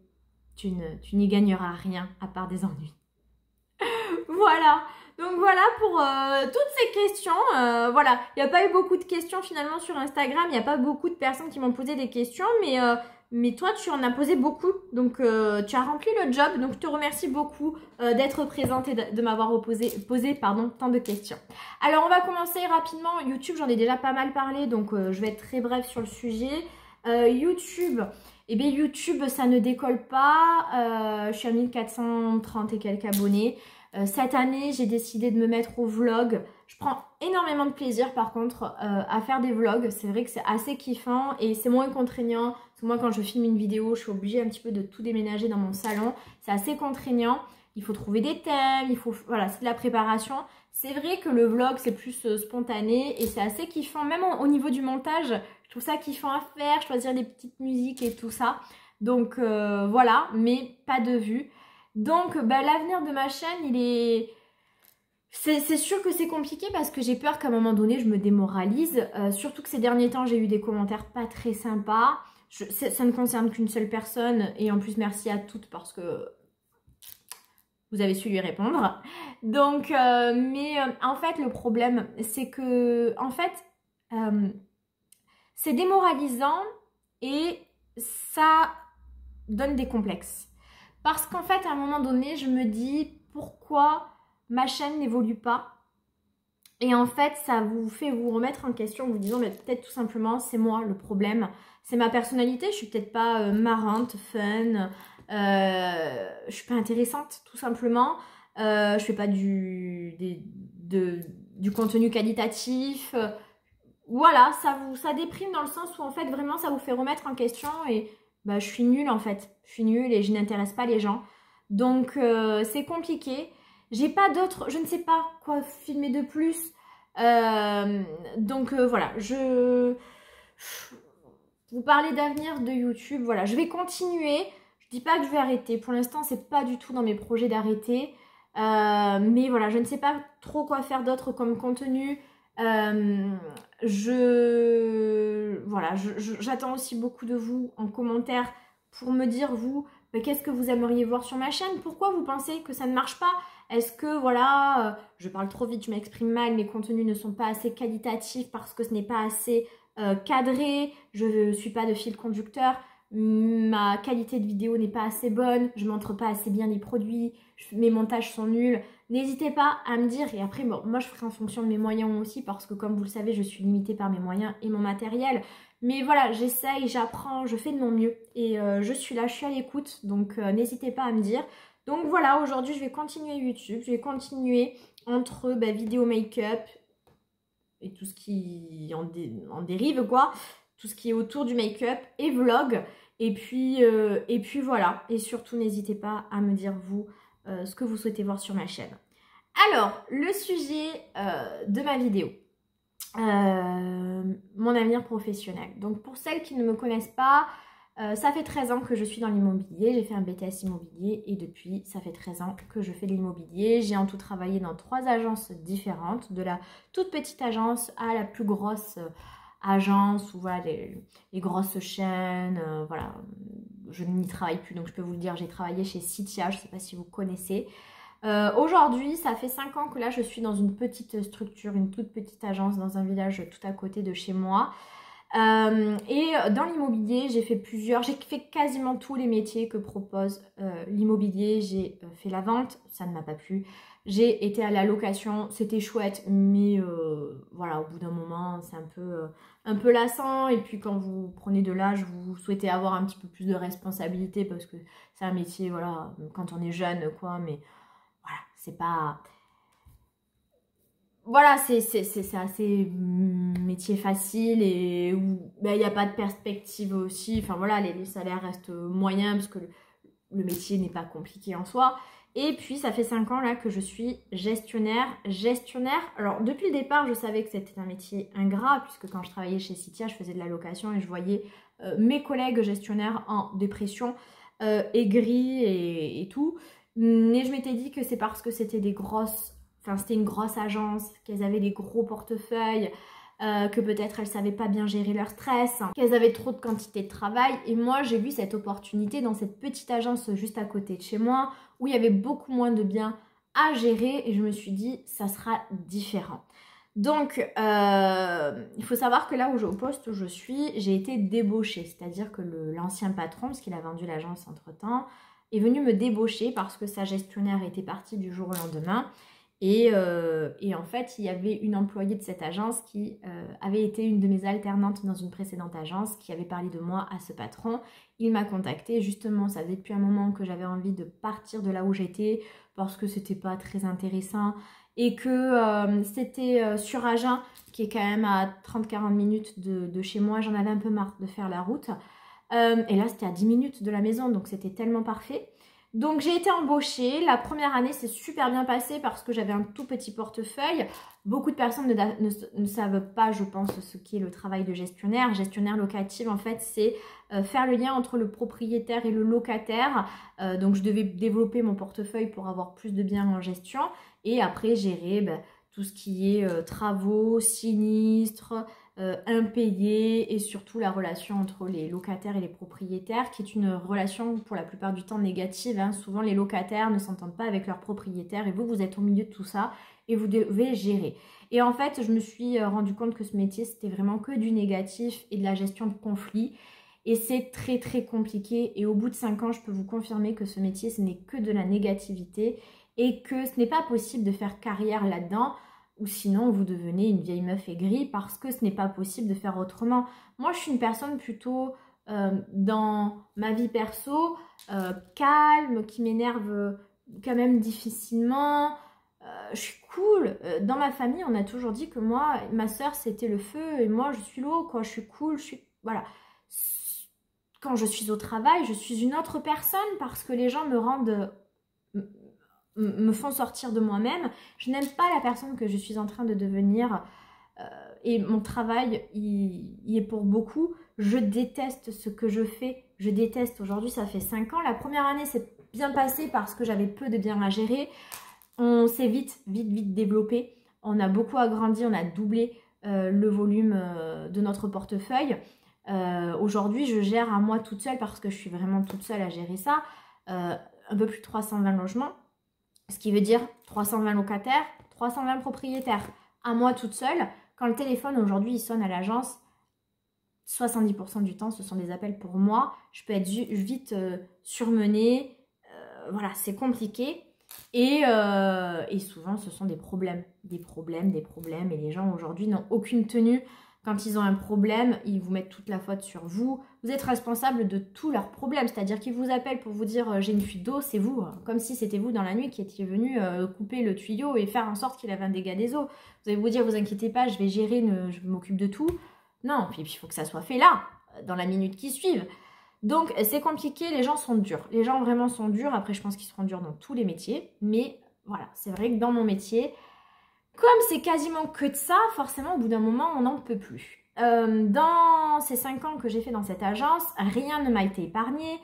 Tu n'y gagneras rien à part des ennuis. Voilà. Donc voilà pour toutes ces questions. Voilà, il n'y a pas eu beaucoup de questions finalement sur Instagram. Il n'y a pas beaucoup de personnes qui m'ont posé des questions, mais toi, tu en as posé beaucoup. Donc, tu as rempli le job. Donc, je te remercie beaucoup d'être présente et de m'avoir posé tant de questions. Alors, on va commencer rapidement. YouTube, j'en ai déjà pas mal parlé. Donc, je vais être très brève sur le sujet. YouTube, eh bien, YouTube, ça ne décolle pas. Je suis à 1430 et quelques abonnés. Cette année, j'ai décidé de me mettre au vlog. Je prends énormément de plaisir par contre à faire des vlogs. C'est vrai que c'est assez kiffant et c'est moins contraignant. Parce que moi, quand je filme une vidéo, je suis obligée un petit peu de tout déménager dans mon salon. C'est assez contraignant. Il faut trouver des thèmes, voilà, c'est de la préparation. C'est vrai que le vlog, c'est plus spontané et c'est assez kiffant. Même au niveau du montage, je trouve ça kiffant à faire, choisir des petites musiques et tout ça. Donc voilà, mais pas de vues. Donc, l'avenir de ma chaîne, c'est sûr que c'est compliqué parce que j'ai peur qu'à un moment donné, je me démoralise. Surtout que ces derniers temps, j'ai eu des commentaires pas très sympas. Ça ne concerne qu'une seule personne. Et en plus, merci à toutes parce que vous avez su lui répondre. Donc, en fait, le problème, c'est que, en fait, c'est démoralisant et ça donne des complexes. Parce qu'en fait, à un moment donné, je me dis pourquoi ma chaîne n'évolue pas. Et en fait, ça vous fait vous remettre en question en vous disant, mais peut-être tout simplement, c'est moi le problème. C'est ma personnalité, je suis peut-être pas marrante, fun, je suis pas intéressante, tout simplement. Je fais pas du contenu qualitatif. Voilà, ça déprime dans le sens où en fait, vraiment, ça vous fait remettre en question et... je suis nulle en fait, je suis nulle et je n'intéresse pas les gens. Donc c'est compliqué. J'ai pas d'autres, je ne sais pas quoi filmer de plus. Voilà, vous parlez d'avenir de YouTube, voilà, je vais continuer. Je dis pas que je vais arrêter. Pour l'instant, c'est pas du tout dans mes projets d'arrêter. Mais voilà, je ne sais pas trop quoi faire d'autre comme contenu. J'attends aussi beaucoup de vous en commentaire pour me dire vous, qu'est-ce que vous aimeriez voir sur ma chaîne, pourquoi vous pensez que ça ne marche pas, est-ce que voilà, je parle trop vite, je m'exprime mal, mes contenus ne sont pas assez qualitatifs parce que ce n'est pas assez cadré, je ne suis pas de fil conducteur, ma qualité de vidéo n'est pas assez bonne, je montre pas assez bien les produits, mes montages sont nuls. N'hésitez pas à me dire, et après, bon, moi je ferai en fonction de mes moyens aussi, parce que comme vous le savez, je suis limitée par mes moyens et mon matériel. Mais voilà, j'essaye, j'apprends, je fais de mon mieux, et je suis là, je suis à l'écoute, donc n'hésitez pas à me dire. Donc voilà, aujourd'hui je vais continuer YouTube, je vais continuer entre vidéo make-up et tout ce qui en dérive quoi, tout ce qui est autour du make-up et vlog. Et puis voilà, et surtout n'hésitez pas à me dire vous ce que vous souhaitez voir sur ma chaîne. Alors, le sujet de ma vidéo, mon avenir professionnel. Donc pour celles qui ne me connaissent pas, ça fait 13 ans que je suis dans l'immobilier, j'ai fait un BTS immobilier et depuis ça fait 13 ans que je fais de l'immobilier. J'ai en tout travaillé dans 3 agences différentes, de la toute petite agence à la plus grosse agence, ou voilà les grosses chaînes, voilà. Je n'y travaille plus, donc je peux vous le dire, j'ai travaillé chez Citia, je ne sais pas si vous connaissez. Aujourd'hui, ça fait 5 ans que là, je suis dans une petite structure, une toute petite agence dans un village tout à côté de chez moi. Et dans l'immobilier, j'ai fait quasiment tous les métiers que propose l'immobilier. J'ai fait la vente, ça ne m'a pas plu. J'ai été à la location, c'était chouette, mais voilà, au bout d'un moment, c'est un peu lassant. Et puis quand vous prenez de l'âge, vous souhaitez avoir un petit peu plus de responsabilité parce que c'est un métier, voilà, quand on est jeune, quoi, mais voilà, c'est pas... Voilà, c'est assez métier facile et où il n'y a pas de perspective aussi. Enfin voilà, les salaires restent moyens parce que le métier n'est pas compliqué en soi. Et puis ça fait 5 ans là que je suis gestionnaire. Alors depuis le départ, je savais que c'était un métier ingrat puisque quand je travaillais chez Citia, je faisais de la location et je voyais mes collègues gestionnaires en dépression, aigris et tout. Mais je m'étais dit que c'est parce que c'était c'était une grosse agence, qu'elles avaient des gros portefeuilles, que peut-être elles ne savaient pas bien gérer leur stress, qu'elles avaient trop de quantité de travail. Et moi, j'ai vu cette opportunité dans cette petite agence juste à côté de chez moi, où il y avait beaucoup moins de biens à gérer. Et je me suis dit, ça sera différent. Donc, il faut savoir que là au poste où je suis, j'ai été débauchée. C'est-à-dire que l'ancien patron, parce qu'il a vendu l'agence entre-temps, est venu me débaucher parce que sa gestionnaire était partie du jour au lendemain. Et en fait, il y avait une employée de cette agence qui avait été une de mes alternantes dans une précédente agence, qui avait parlé de moi à ce patron. Il m'a contactée, justement, ça faisait depuis un moment que j'avais envie de partir de là où j'étais parce que c'était pas très intéressant et que c'était sur Agen, qui est quand même à 30-40 minutes de chez moi. J'en avais un peu marre de faire la route. Et là, c'était à 10 minutes de la maison, donc c'était tellement parfait. Donc j'ai été embauchée. La première année s'est super bien passée parce que j'avais un tout petit portefeuille. Beaucoup de personnes ne savent pas, je pense, ce qu'est le travail de gestionnaire. Gestionnaire locatif, en fait, c'est faire le lien entre le propriétaire et le locataire. Donc je devais développer mon portefeuille pour avoir plus de biens en gestion. Et après, gérer tout ce qui est travaux, sinistres, impayés et surtout la relation entre les locataires et les propriétaires qui est une relation pour la plupart du temps négative. Hein. Souvent les locataires ne s'entendent pas avec leurs propriétaires et vous êtes au milieu de tout ça et vous devez gérer. Et en fait, je me suis rendu compte que ce métier, c'était vraiment que du négatif et de la gestion de conflits. Et c'est très très compliqué et au bout de 5 ans, je peux vous confirmer que ce métier, ce n'est que de la négativité et que ce n'est pas possible de faire carrière là-dedans. Ou sinon, vous devenez une vieille meuf aigrie parce que ce n'est pas possible de faire autrement. Moi, je suis une personne plutôt dans ma vie perso, calme, qui m'énerve quand même difficilement. Je suis cool. Dans ma famille, on a toujours dit que moi, ma soeur, c'était le feu et moi, je suis l'eau, quoi. Je suis cool, Voilà. Quand je suis au travail, je suis une autre personne parce que les gens me font sortir de moi-même. Je n'aime pas la personne que je suis en train de devenir et mon travail il est pour beaucoup. Je déteste ce que je fais. Je déteste. Aujourd'hui, ça fait 5 ans. La première année s'est bien passée parce que j'avais peu de biens à gérer. On s'est vite développé. On a beaucoup agrandi. On a doublé le volume de notre portefeuille. Aujourd'hui, je gère à moi toute seule parce que je suis vraiment toute seule à gérer ça. Un peu plus de 320 logements. Ce qui veut dire 320 locataires, 320 propriétaires. À moi toute seule, quand le téléphone aujourd'hui il sonne à l'agence, 70% du temps ce sont des appels pour moi. Je peux être vite surmenée. Voilà, c'est compliqué. Et souvent ce sont des problèmes. Et les gens aujourd'hui n'ont aucune tenue. Quand ils ont un problème, ils vous mettent toute la faute sur vous. Vous êtes responsable de tous leurs problèmes. C'est-à-dire qu'ils vous appellent pour vous dire j'ai une fuite d'eau, c'est vous. Comme si c'était vous dans la nuit qui étiez venu couper le tuyau et faire en sorte qu'il avait un dégât des eaux. Vous allez vous dire vous inquiétez pas, je vais gérer, je m'occupe de tout. Non, puis il faut que ça soit fait là, dans la minute qui suive. Donc c'est compliqué, les gens sont durs. Les gens vraiment sont durs. Après je pense qu'ils seront durs dans tous les métiers. Mais voilà, c'est vrai que dans mon métier... Comme c'est quasiment que de ça, forcément, au bout d'un moment, on n'en peut plus. Dans ces 5 ans que j'ai fait dans cette agence, rien ne m'a été épargné.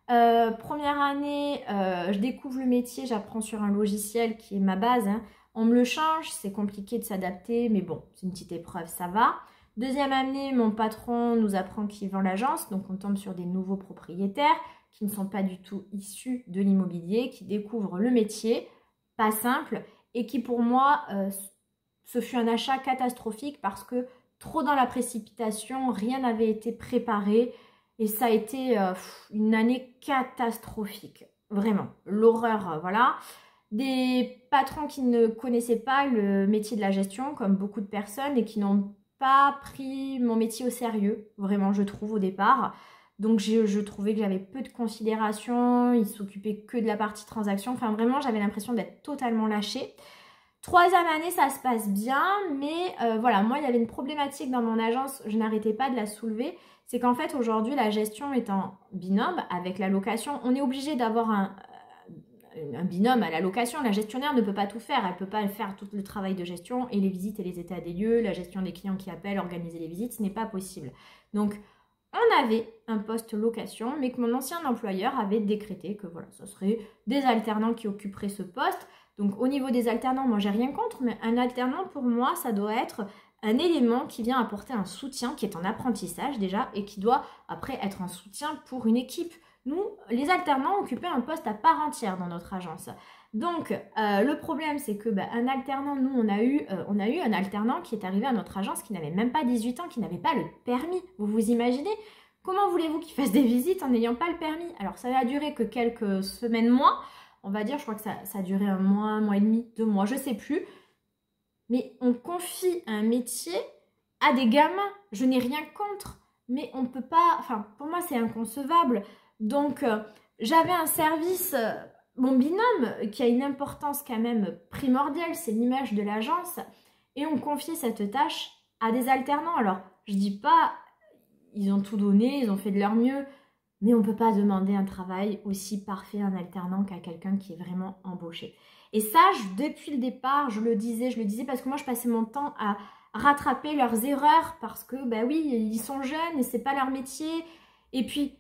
Première année, je découvre le métier, j'apprends sur un logiciel qui est ma base. Hein. On me le change, c'est compliqué de s'adapter, mais bon, c'est une petite épreuve, ça va. Deuxième année, mon patron nous apprend qu'il vend l'agence, donc on tombe sur des nouveaux propriétaires qui ne sont pas du tout issus de l'immobilier, qui découvrent le métier. pas simple et qui pour moi, ce fut un achat catastrophique parce que trop dans la précipitation, rien n'avait été préparé et ça a été une année catastrophique. Vraiment, l'horreur, voilà. Des patrons qui ne connaissaient pas le métier de la gestion, comme beaucoup de personnes, et qui n'ont pas pris mon métier au sérieux, vraiment, je trouve, au départ. Donc, je trouvais que j'avais peu de considération, ils s'occupaient que de la partie transaction. Enfin, vraiment, j'avais l'impression d'être totalement lâchée. Troisième année, ça se passe bien, mais voilà, moi, il y avait une problématique dans mon agence, je n'arrêtais pas de la soulever. C'est qu'en fait, aujourd'hui, la gestion est en binôme avec la location. On est obligé d'avoir un binôme à la location. La gestionnaire ne peut pas tout faire. Elle ne peut pas faire tout le travail de gestion et les visites et les états des lieux, la gestion des clients qui appellent, organiser les visites, ce n'est pas possible. Donc, on avait un poste location, mais que mon ancien employeur avait décrété que voilà, ce serait des alternants qui occuperaient ce poste. Donc, au niveau des alternants, moi, j'ai rien contre, mais un alternant, pour moi, ça doit être un élément qui vient apporter un soutien, qui est en apprentissage déjà, et qui doit après être un soutien pour une équipe. Nous, les alternants occupaient un poste à part entière dans notre agence. Donc, le problème, c'est que un alternant, nous, on a eu un alternant qui est arrivé à notre agence qui n'avait même pas 18 ans, qui n'avait pas le permis. Vous vous imaginez? Comment voulez-vous qu'il fasse des visites en n'ayant pas le permis? Alors, ça n'a duré que quelques semaines, mois. On va dire, je crois que ça a duré un mois et demi, 2 mois, je ne sais plus. Mais on confie un métier à des gamins. Je n'ai rien contre, mais on ne peut pas... Enfin, pour moi, c'est inconcevable. Donc, j'avais un service, mon binôme, qui a une importance quand même primordiale, c'est l'image de l'agence. Et on confiait cette tâche à des alternants. Alors, je ne dis pas, ils ont tout donné, ils ont fait de leur mieux, mais on ne peut pas demander un travail aussi parfait à un alternant qu'à quelqu'un qui est vraiment embauché. Et ça, depuis le départ, je le disais parce que moi, je passais mon temps à rattraper leurs erreurs parce que, oui, ils sont jeunes et c'est pas leur métier. Et puis,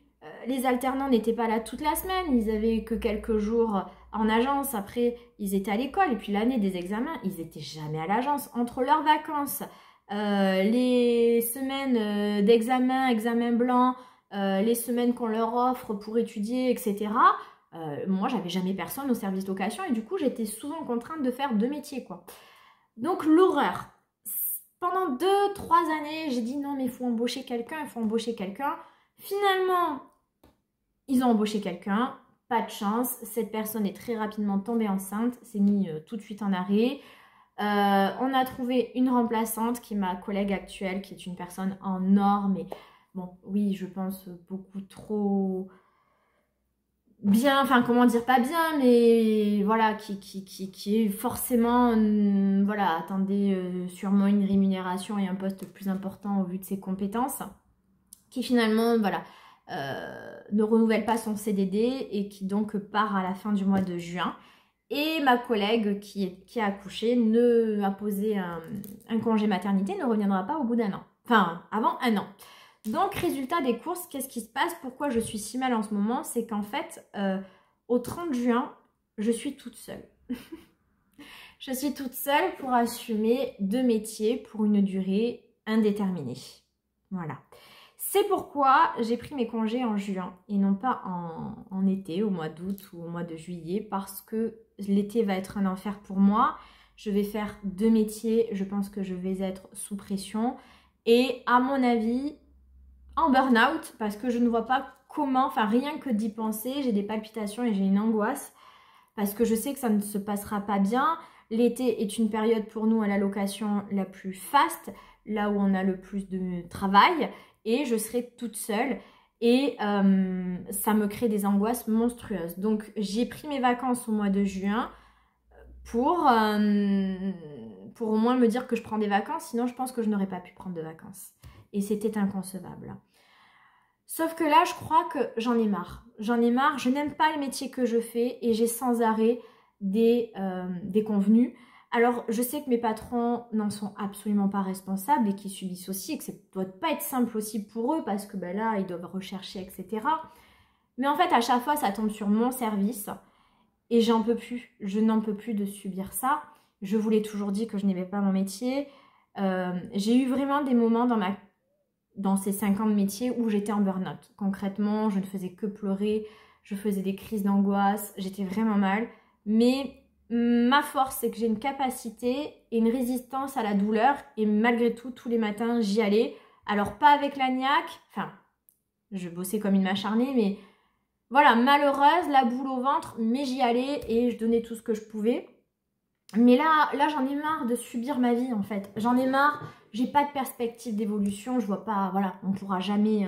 les alternants n'étaient pas là toute la semaine, ils avaient que quelques jours en agence. Après, ils étaient à l'école et puis l'année des examens, ils n'étaient jamais à l'agence. Entre leurs vacances, les semaines d'examen, examen blanc, les semaines qu'on leur offre pour étudier, etc. Moi, j'avais jamais personne au service location et du coup, j'étais souvent contrainte de faire 2 métiers, quoi. Donc, l'horreur. Pendant 2-3 années, j'ai dit non, mais il faut embaucher quelqu'un, il faut embaucher quelqu'un. Finalement, ils ont embauché quelqu'un, pas de chance. Cette personne est très rapidement tombée enceinte, s'est mis tout de suite en arrêt. On a trouvé une remplaçante qui est ma collègue actuelle, qui est une personne en or, mais bon, oui, je pense beaucoup trop... bien, enfin comment dire, pas bien, mais voilà, qui est forcément, voilà, attendait sûrement une rémunération et un poste plus important au vu de ses compétences, qui finalement, voilà, ne renouvelle pas son CDD et qui donc part à la fin du mois de juin. Et ma collègue qui a accouché a posé un congé maternité, ne reviendra pas au bout d'1 an, enfin avant 1 an. Donc, résultat des courses, qu'est-ce qui se passe? Pourquoi je suis si mal en ce moment? C'est qu'en fait, au 30 juin, je suis toute seule. Je suis toute seule pour assumer 2 métiers pour une durée indéterminée. Voilà. C'est pourquoi j'ai pris mes congés en juin et non pas en été, au mois d'août ou au mois de juillet, parce que l'été va être un enfer pour moi. Je vais faire 2 métiers, je pense que je vais être sous pression et à mon avis... en burn-out parce que je ne vois pas comment, enfin rien que d'y penser, j'ai des palpitations et j'ai une angoisse parce que je sais que ça ne se passera pas bien. L'été est une période pour nous à la location la plus faste, là où on a le plus de travail et je serai toute seule et ça me crée des angoisses monstrueuses. Donc j'ai pris mes vacances au mois de juin pour au moins me dire que je prends des vacances, sinon je pense que je n'aurais pas pu prendre de vacances. Et c'était inconcevable. Sauf que là, je crois que j'en ai marre. J'en ai marre, je n'aime pas le métier que je fais et j'ai sans arrêt des convenus. Alors, je sais que mes patrons n'en sont absolument pas responsables et qu'ils subissent aussi et que ça ne doit pas être simple aussi pour eux parce que là, ils doivent rechercher, etc. Mais en fait, à chaque fois, ça tombe sur mon service et j'en peux plus. Je n'en peux plus de subir ça. Je vous l'ai toujours dit que je n'aimais pas mon métier. J'ai eu vraiment des moments dans ces 5 ans de métier où j'étais en burn-out. Concrètement, je ne faisais que pleurer, je faisais des crises d'angoisse, j'étais vraiment mal. Mais ma force, c'est que j'ai une capacité et une résistance à la douleur. Et malgré tout, tous les matins, j'y allais. Alors, pas avec la niaque. Enfin, je bossais comme une acharnée, mais voilà, malheureuse, la boule au ventre. Mais j'y allais et je donnais tout ce que je pouvais. Mais là j'en ai marre de subir ma vie, en fait. J'en ai marre. J'ai pas de perspective d'évolution. Je vois pas, voilà, on pourra jamais...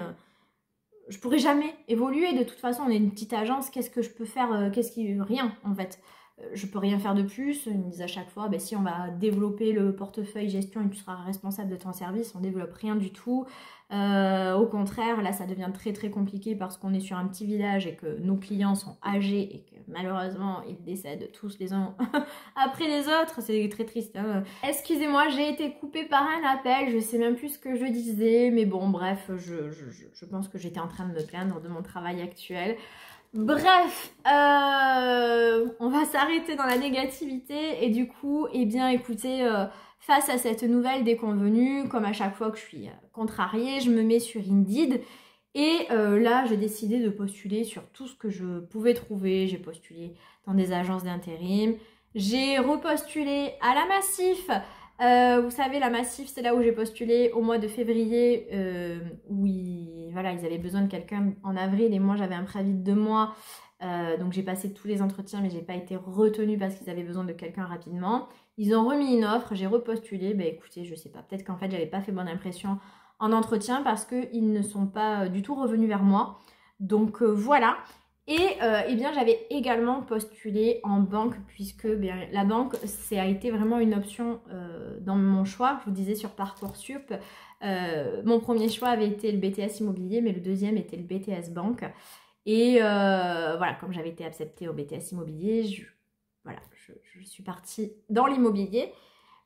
je pourrais jamais évoluer. De toute façon, on est une petite agence. Qu'est-ce que je peux faire? Rien, en fait. Je peux rien faire de plus. Ils me disent à chaque fois, ben, si on va développer le portefeuille gestion et tu seras responsable de ton service, on développe rien du tout. Au contraire, là, ça devient très très compliqué parce qu'on est sur un petit village et que nos clients sont âgés et que malheureusement, ils décèdent tous les uns après les autres. C'est très triste. Hein. Excusez-moi, j'ai été coupée par un appel. Je sais même plus ce que je disais. Mais bon, bref, je pense que j'étais en train de me plaindre de mon travail actuel. Bref, on va s'arrêter dans la négativité et du coup, eh bien écoutez, face à cette nouvelle déconvenue, comme à chaque fois que je suis contrariée, je me mets sur Indeed et là, j'ai décidé de postuler sur tout ce que je pouvais trouver. J'ai postulé dans des agences d'intérim, j'ai repostulé à la Massif. Vous savez, la Massif, c'est là où j'ai postulé au mois de février, où voilà, ils avaient besoin de quelqu'un en avril et moi j'avais un préavis de 2 mois. Donc j'ai passé tous les entretiens mais j'ai pas été retenue parce qu'ils avaient besoin de quelqu'un rapidement. Ils ont remis une offre, j'ai repostulé. Ben écoutez, je sais pas, peut-être qu'en fait j'avais pas fait bonne impression en entretien parce qu'ils ne sont pas du tout revenus vers moi. Donc voilà. Et eh bien j'avais également postulé en banque puisque bien, la banque ça a été vraiment une option dans mon choix. Je vous disais sur Parcoursup, mon premier choix avait été le BTS immobilier mais le deuxième était le BTS banque. Et voilà, comme j'avais été acceptée au BTS immobilier, je suis partie dans l'immobilier.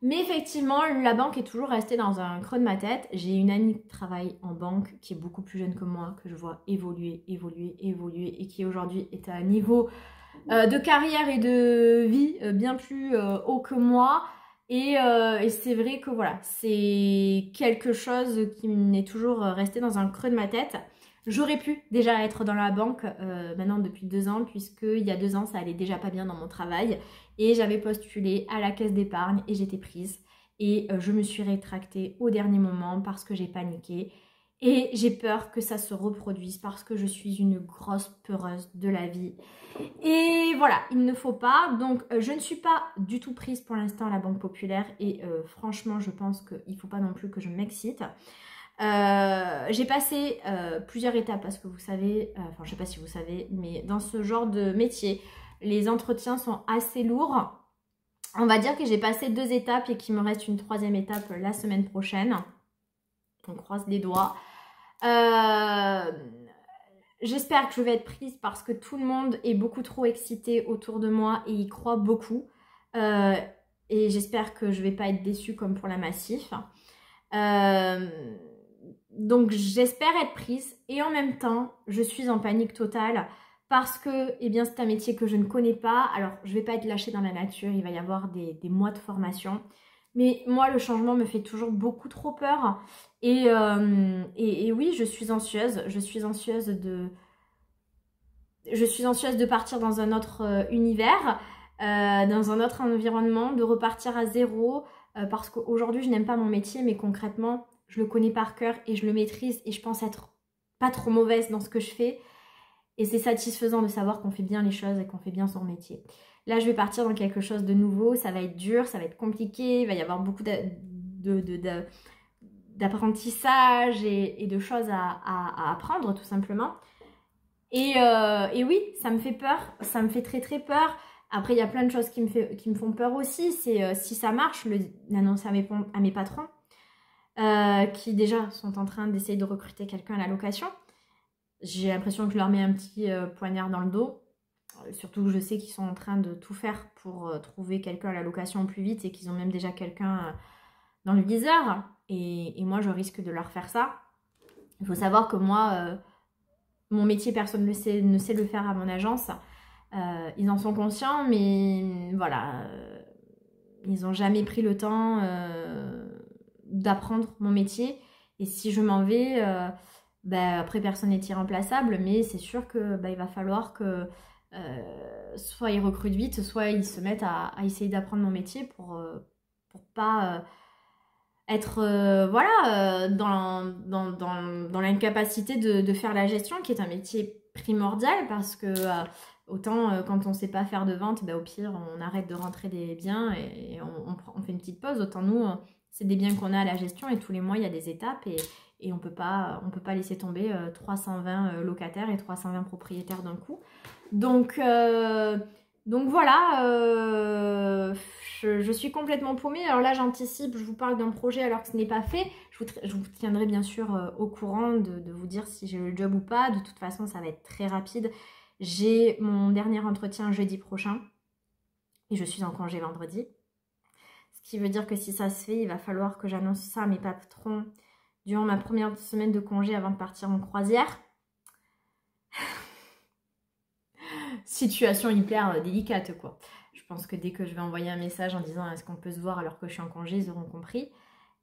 Mais effectivement, la banque est toujours restée dans un creux de ma tête. J'ai une amie qui travaille en banque, qui est beaucoup plus jeune que moi, que je vois évoluer et qui aujourd'hui est à un niveau de carrière et de vie bien plus haut que moi. Et c'est vrai que voilà, c'est quelque chose qui m'est toujours resté dans un creux de ma tête. J'aurais pu déjà être dans la banque maintenant depuis 2 ans, puisqu'il y a 2 ans, ça allait déjà pas bien dans mon travail. Et j'avais postulé à la caisse d'épargne et j'étais prise. Et je me suis rétractée au dernier moment parce que j'ai paniqué. Et j'ai peur que ça se reproduise parce que je suis une grosse peureuse de la vie. Et voilà, il ne faut pas. Donc, je ne suis pas du tout prise pour l'instant à la Banque Populaire. Et franchement, je pense qu'il ne faut pas non plus que je m'excite. J'ai passé plusieurs étapes parce que vous savez, enfin je sais pas si vous savez, mais dans ce genre de métier, les entretiens sont assez lourds. On va dire que j'ai passé 2 étapes et qu'il me reste une 3e étape la semaine prochaine. On croise les doigts. J'espère que je vais être prise parce que tout le monde est beaucoup trop excité autour de moi et y croit beaucoup. Et j'espère que je vais pas être déçue comme pour la Massif. Donc j'espère être prise et en même temps je suis en panique totale parce que eh bien, c'est un métier que je ne connais pas. Alors je vais pas être lâchée dans la nature, il va y avoir des mois de formation. Mais moi le changement me fait toujours beaucoup trop peur. Et oui, je suis anxieuse. Je suis anxieuse de partir dans un autre univers, dans un autre environnement, de repartir à zéro. Parce qu'aujourd'hui je n'aime pas mon métier mais concrètement je le connais par cœur et je le maîtrise et je pense être pas trop mauvaise dans ce que je fais. Et c'est satisfaisant de savoir qu'on fait bien les choses et qu'on fait bien son métier. Là, je vais partir dans quelque chose de nouveau. Ça va être dur, ça va être compliqué. Il va y avoir beaucoup d'apprentissage et de choses à apprendre, tout simplement. Et oui, ça me fait peur. Ça me fait très très peur. Après, il y a plein de choses qui me font peur aussi. C'est si ça marche, l'annoncer à mes patrons. Qui déjà sont en train d'essayer de recruter quelqu'un à la location. J'ai l'impression que je leur mets un petit poignard dans le dos. Surtout que je sais qu'ils sont en train de tout faire pour trouver quelqu'un à la location au plus vite et qu'ils ont même déjà quelqu'un dans le viseur. Et moi, je risque de leur faire ça. Il faut savoir que moi, mon métier, personne ne sait le faire à mon agence. Ils en sont conscients, mais voilà, ils n'ont jamais pris le temps d'apprendre mon métier. Et si je m'en vais, après personne n'est irremplaçable, mais c'est sûr que il va falloir que soit ils recrutent vite, soit ils se mettent à essayer d'apprendre mon métier pour pas être dans l'incapacité de faire la gestion, qui est un métier primordial, parce que autant quand on ne sait pas faire de vente, au pire on arrête de rentrer des biens et on fait une petite pause. Autant nous, c'est des biens qu'on a à la gestion et tous les mois il y a des étapes et on peut pas laisser tomber 320 locataires et 320 propriétaires d'un coup. Donc voilà, je suis complètement paumée. Alors là, j'anticipe, je vous parle d'un projet alors que ce n'est pas fait. Je vous tiendrai bien sûr au courant de vous dire si j'ai le job ou pas. De toute façon, ça va être très rapide. J'ai mon dernier entretien jeudi prochain et je suis en congé vendredi. Ce qui veut dire que si ça se fait, il va falloir que j'annonce ça à mes patrons durant ma première semaine de congé avant de partir en croisière. Situation hyper délicate quoi. Je pense que dès que je vais envoyer un message en disant est-ce qu'on peut se voir alors que je suis en congé, ils auront compris.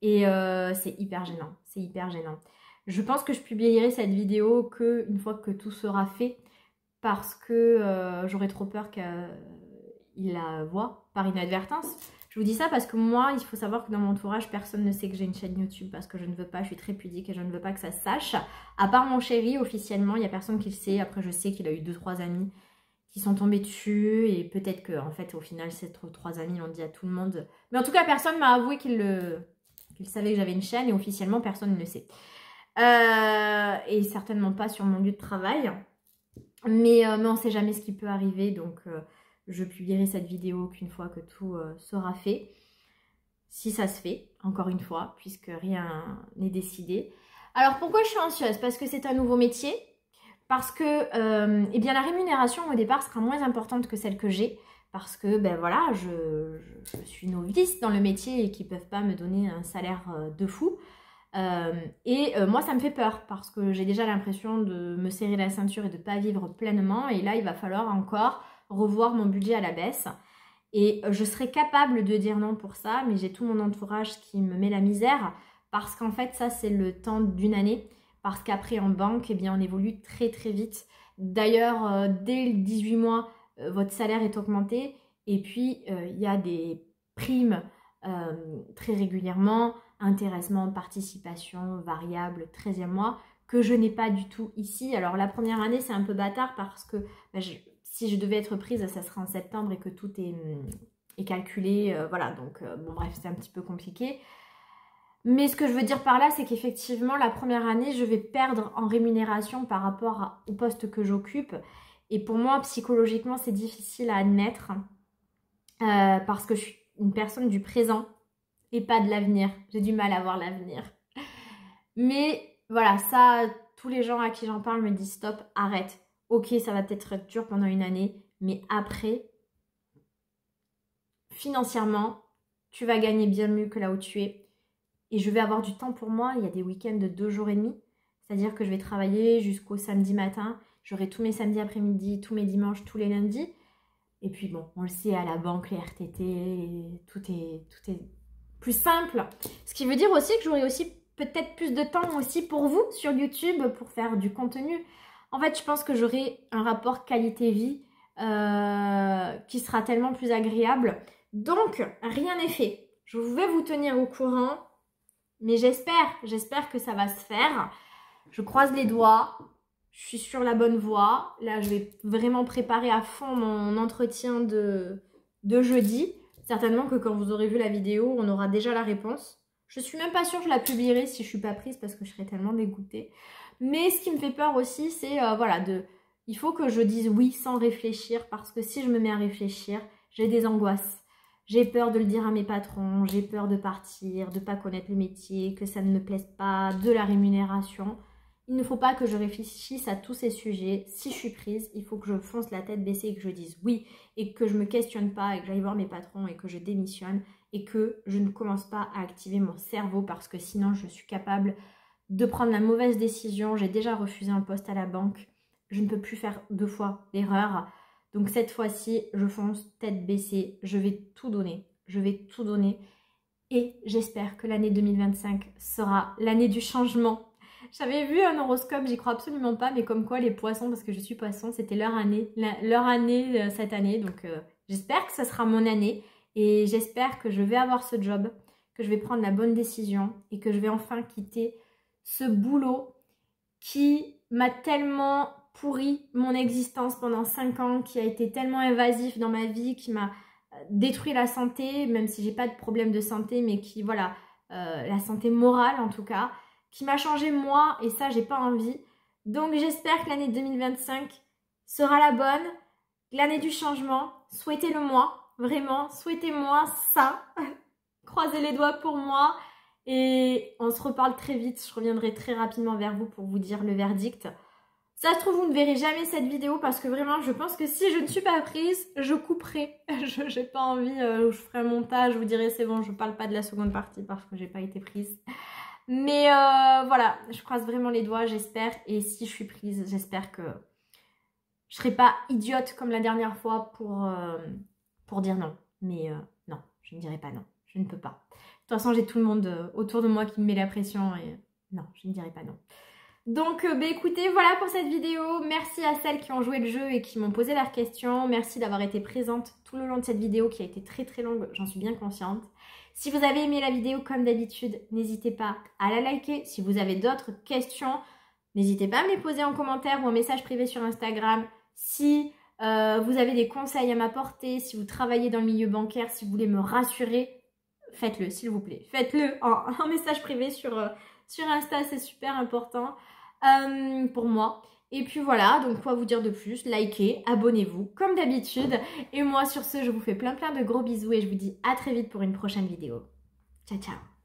Et c'est hyper gênant, c'est hyper gênant. Je pense que je publierai cette vidéo qu'une fois que tout sera fait, parce que j'aurais trop peur qu'il la voie par inadvertance. Je vous dis ça parce que moi, il faut savoir que dans mon entourage, personne ne sait que j'ai une chaîne YouTube parce que je ne veux pas, je suis très pudique et je ne veux pas que ça se sache. À part mon chéri, officiellement, il n'y a personne qui le sait. Après, je sais qu'il a eu 2-3 amis qui sont tombés dessus et peut-être que en fait, au final, ces 3 amis l'ont dit à tout le monde. Mais en tout cas, personne m'a avoué qu'il savait que j'avais une chaîne et officiellement, personne ne le sait. Et certainement pas sur mon lieu de travail. Mais on ne sait jamais ce qui peut arriver, donc je publierai cette vidéo qu'une fois que tout sera fait. Si ça se fait, encore une fois, puisque rien n'est décidé. Alors pourquoi je suis anxieuse? Parce que c'est un nouveau métier, parce que eh bien, la rémunération au départ sera moins importante que celle que j'ai, parce que ben voilà, je suis novice dans le métier et qu'ils ne peuvent pas me donner un salaire de fou. Moi ça me fait peur parce que j'ai déjà l'impression de me serrer la ceinture et de ne pas vivre pleinement, et là il va falloir encore revoir mon budget à la baisse et je serais capable de dire non pour ça, mais j'ai tout mon entourage qui me met la misère parce qu'en fait ça c'est le temps d'une année, parce qu'après en banque eh bien, on évolue très très vite. D'ailleurs dès le 18 mois votre salaire est augmenté et puis il y a des primes très régulièrement, intéressement, participation, variable, 13e mois, que je n'ai pas du tout ici. Alors la première année c'est un peu bâtard parce que si je devais être prise ça sera en septembre et que tout est calculé, voilà, donc bon bref c'est un petit peu compliqué. Mais ce que je veux dire par là c'est qu'effectivement la première année je vais perdre en rémunération par rapport au poste que j'occupe, et pour moi psychologiquement c'est difficile à admettre parce que je suis une personne du présent et pas de l'avenir. J'ai du mal à voir l'avenir. Mais voilà, ça, tous les gens à qui j'en parle me disent stop, arrête. Ok, ça va peut-être être dur pendant une année, mais après, financièrement, tu vas gagner bien mieux que là où tu es. Et je vais avoir du temps pour moi. Il y a des week-ends de 2 jours et demi. C'est-à-dire que je vais travailler jusqu'au samedi matin. J'aurai tous mes samedis après-midi, tous mes dimanches, tous les lundis. Et puis bon, on le sait, à la banque, les RTT, tout est plus simple. Ce qui veut dire aussi que j'aurai aussi peut-être plus de temps aussi pour vous sur YouTube, pour faire du contenu. En fait, je pense que j'aurai un rapport qualité-vie qui sera tellement plus agréable. Donc, rien n'est fait. Je vais vous tenir au courant, mais j'espère que ça va se faire. Je croise les doigts. Je suis sur la bonne voie. Là, je vais vraiment préparer à fond mon entretien de jeudi. Certainement que quand vous aurez vu la vidéo, on aura déjà la réponse. Je suis même pas sûre que je la publierai si je suis pas prise parce que je serais tellement dégoûtée. Mais ce qui me fait peur aussi, c'est voilà, il faut que je dise oui sans réfléchir, parce que si je me mets à réfléchir, j'ai des angoisses. J'ai peur de le dire à mes patrons, j'ai peur de partir, de pas connaître le métier, que ça ne me plaise pas, de la rémunération. Il ne faut pas que je réfléchisse à tous ces sujets. Si je suis prise, il faut que je fonce la tête baissée et que je dise oui, et que je ne me questionne pas, et que j'aille voir mes patrons et que je démissionne, et que je ne commence pas à activer mon cerveau, parce que sinon je suis capable de prendre la mauvaise décision. J'ai déjà refusé un poste à la banque. Je ne peux plus faire 2 fois l'erreur. Donc cette fois-ci, je fonce tête baissée. Je vais tout donner. Je vais tout donner. Et j'espère que l'année 2025 sera l'année du changement. J'avais vu un horoscope, j'y crois absolument pas, mais comme quoi les poissons, parce que je suis poisson, c'était leur année cette année. Donc j'espère que ça sera mon année et j'espère que je vais avoir ce job, que je vais prendre la bonne décision et que je vais enfin quitter ce boulot qui m'a tellement pourri mon existence pendant 5 ans, qui a été tellement invasif dans ma vie, qui m'a détruit la santé, même si j'ai pas de problème de santé, mais qui, voilà, la santé morale en tout cas, qui m'a changé moi, et ça j'ai pas envie. Donc j'espère que l'année 2025 sera la bonne, l'année du changement. Souhaitez-le moi, vraiment, souhaitez-moi ça. Croisez les doigts pour moi. Et on se reparle très vite, je reviendrai très rapidement vers vous pour vous dire le verdict. Ça se trouve, vous ne verrez jamais cette vidéo parce que vraiment, je pense que si je ne suis pas prise, je couperai. J'ai pas envie, je ferai un montage, je vous dirai c'est bon, je parle pas de la seconde partie parce que j'ai pas été prise. Mais voilà, je croise vraiment les doigts, j'espère. Et si je suis prise, j'espère que je serai pas idiote comme la dernière fois pour dire non. Mais non, je ne dirai pas non, je ne peux pas. De toute façon, j'ai tout le monde autour de moi qui me met la pression et non, je ne dirai pas non. Donc écoutez, voilà pour cette vidéo. Merci à celles qui ont joué le jeu et qui m'ont posé leurs questions. Merci d'avoir été présente tout le long de cette vidéo qui a été très très longue, j'en suis bien consciente. Si vous avez aimé la vidéo comme d'habitude, n'hésitez pas à la liker. Si vous avez d'autres questions, n'hésitez pas à me les poser en commentaire ou en message privé sur Instagram. Si vous avez des conseils à m'apporter, si vous travaillez dans le milieu bancaire, si vous voulez me rassurer, faites-le s'il vous plaît. Faites-le en message privé sur Insta, c'est super important. Pour moi. Et puis voilà, donc quoi vous dire de plus, likez, abonnez-vous comme d'habitude. Et moi sur ce, je vous fais plein de gros bisous et je vous dis à très vite pour une prochaine vidéo. Ciao ciao.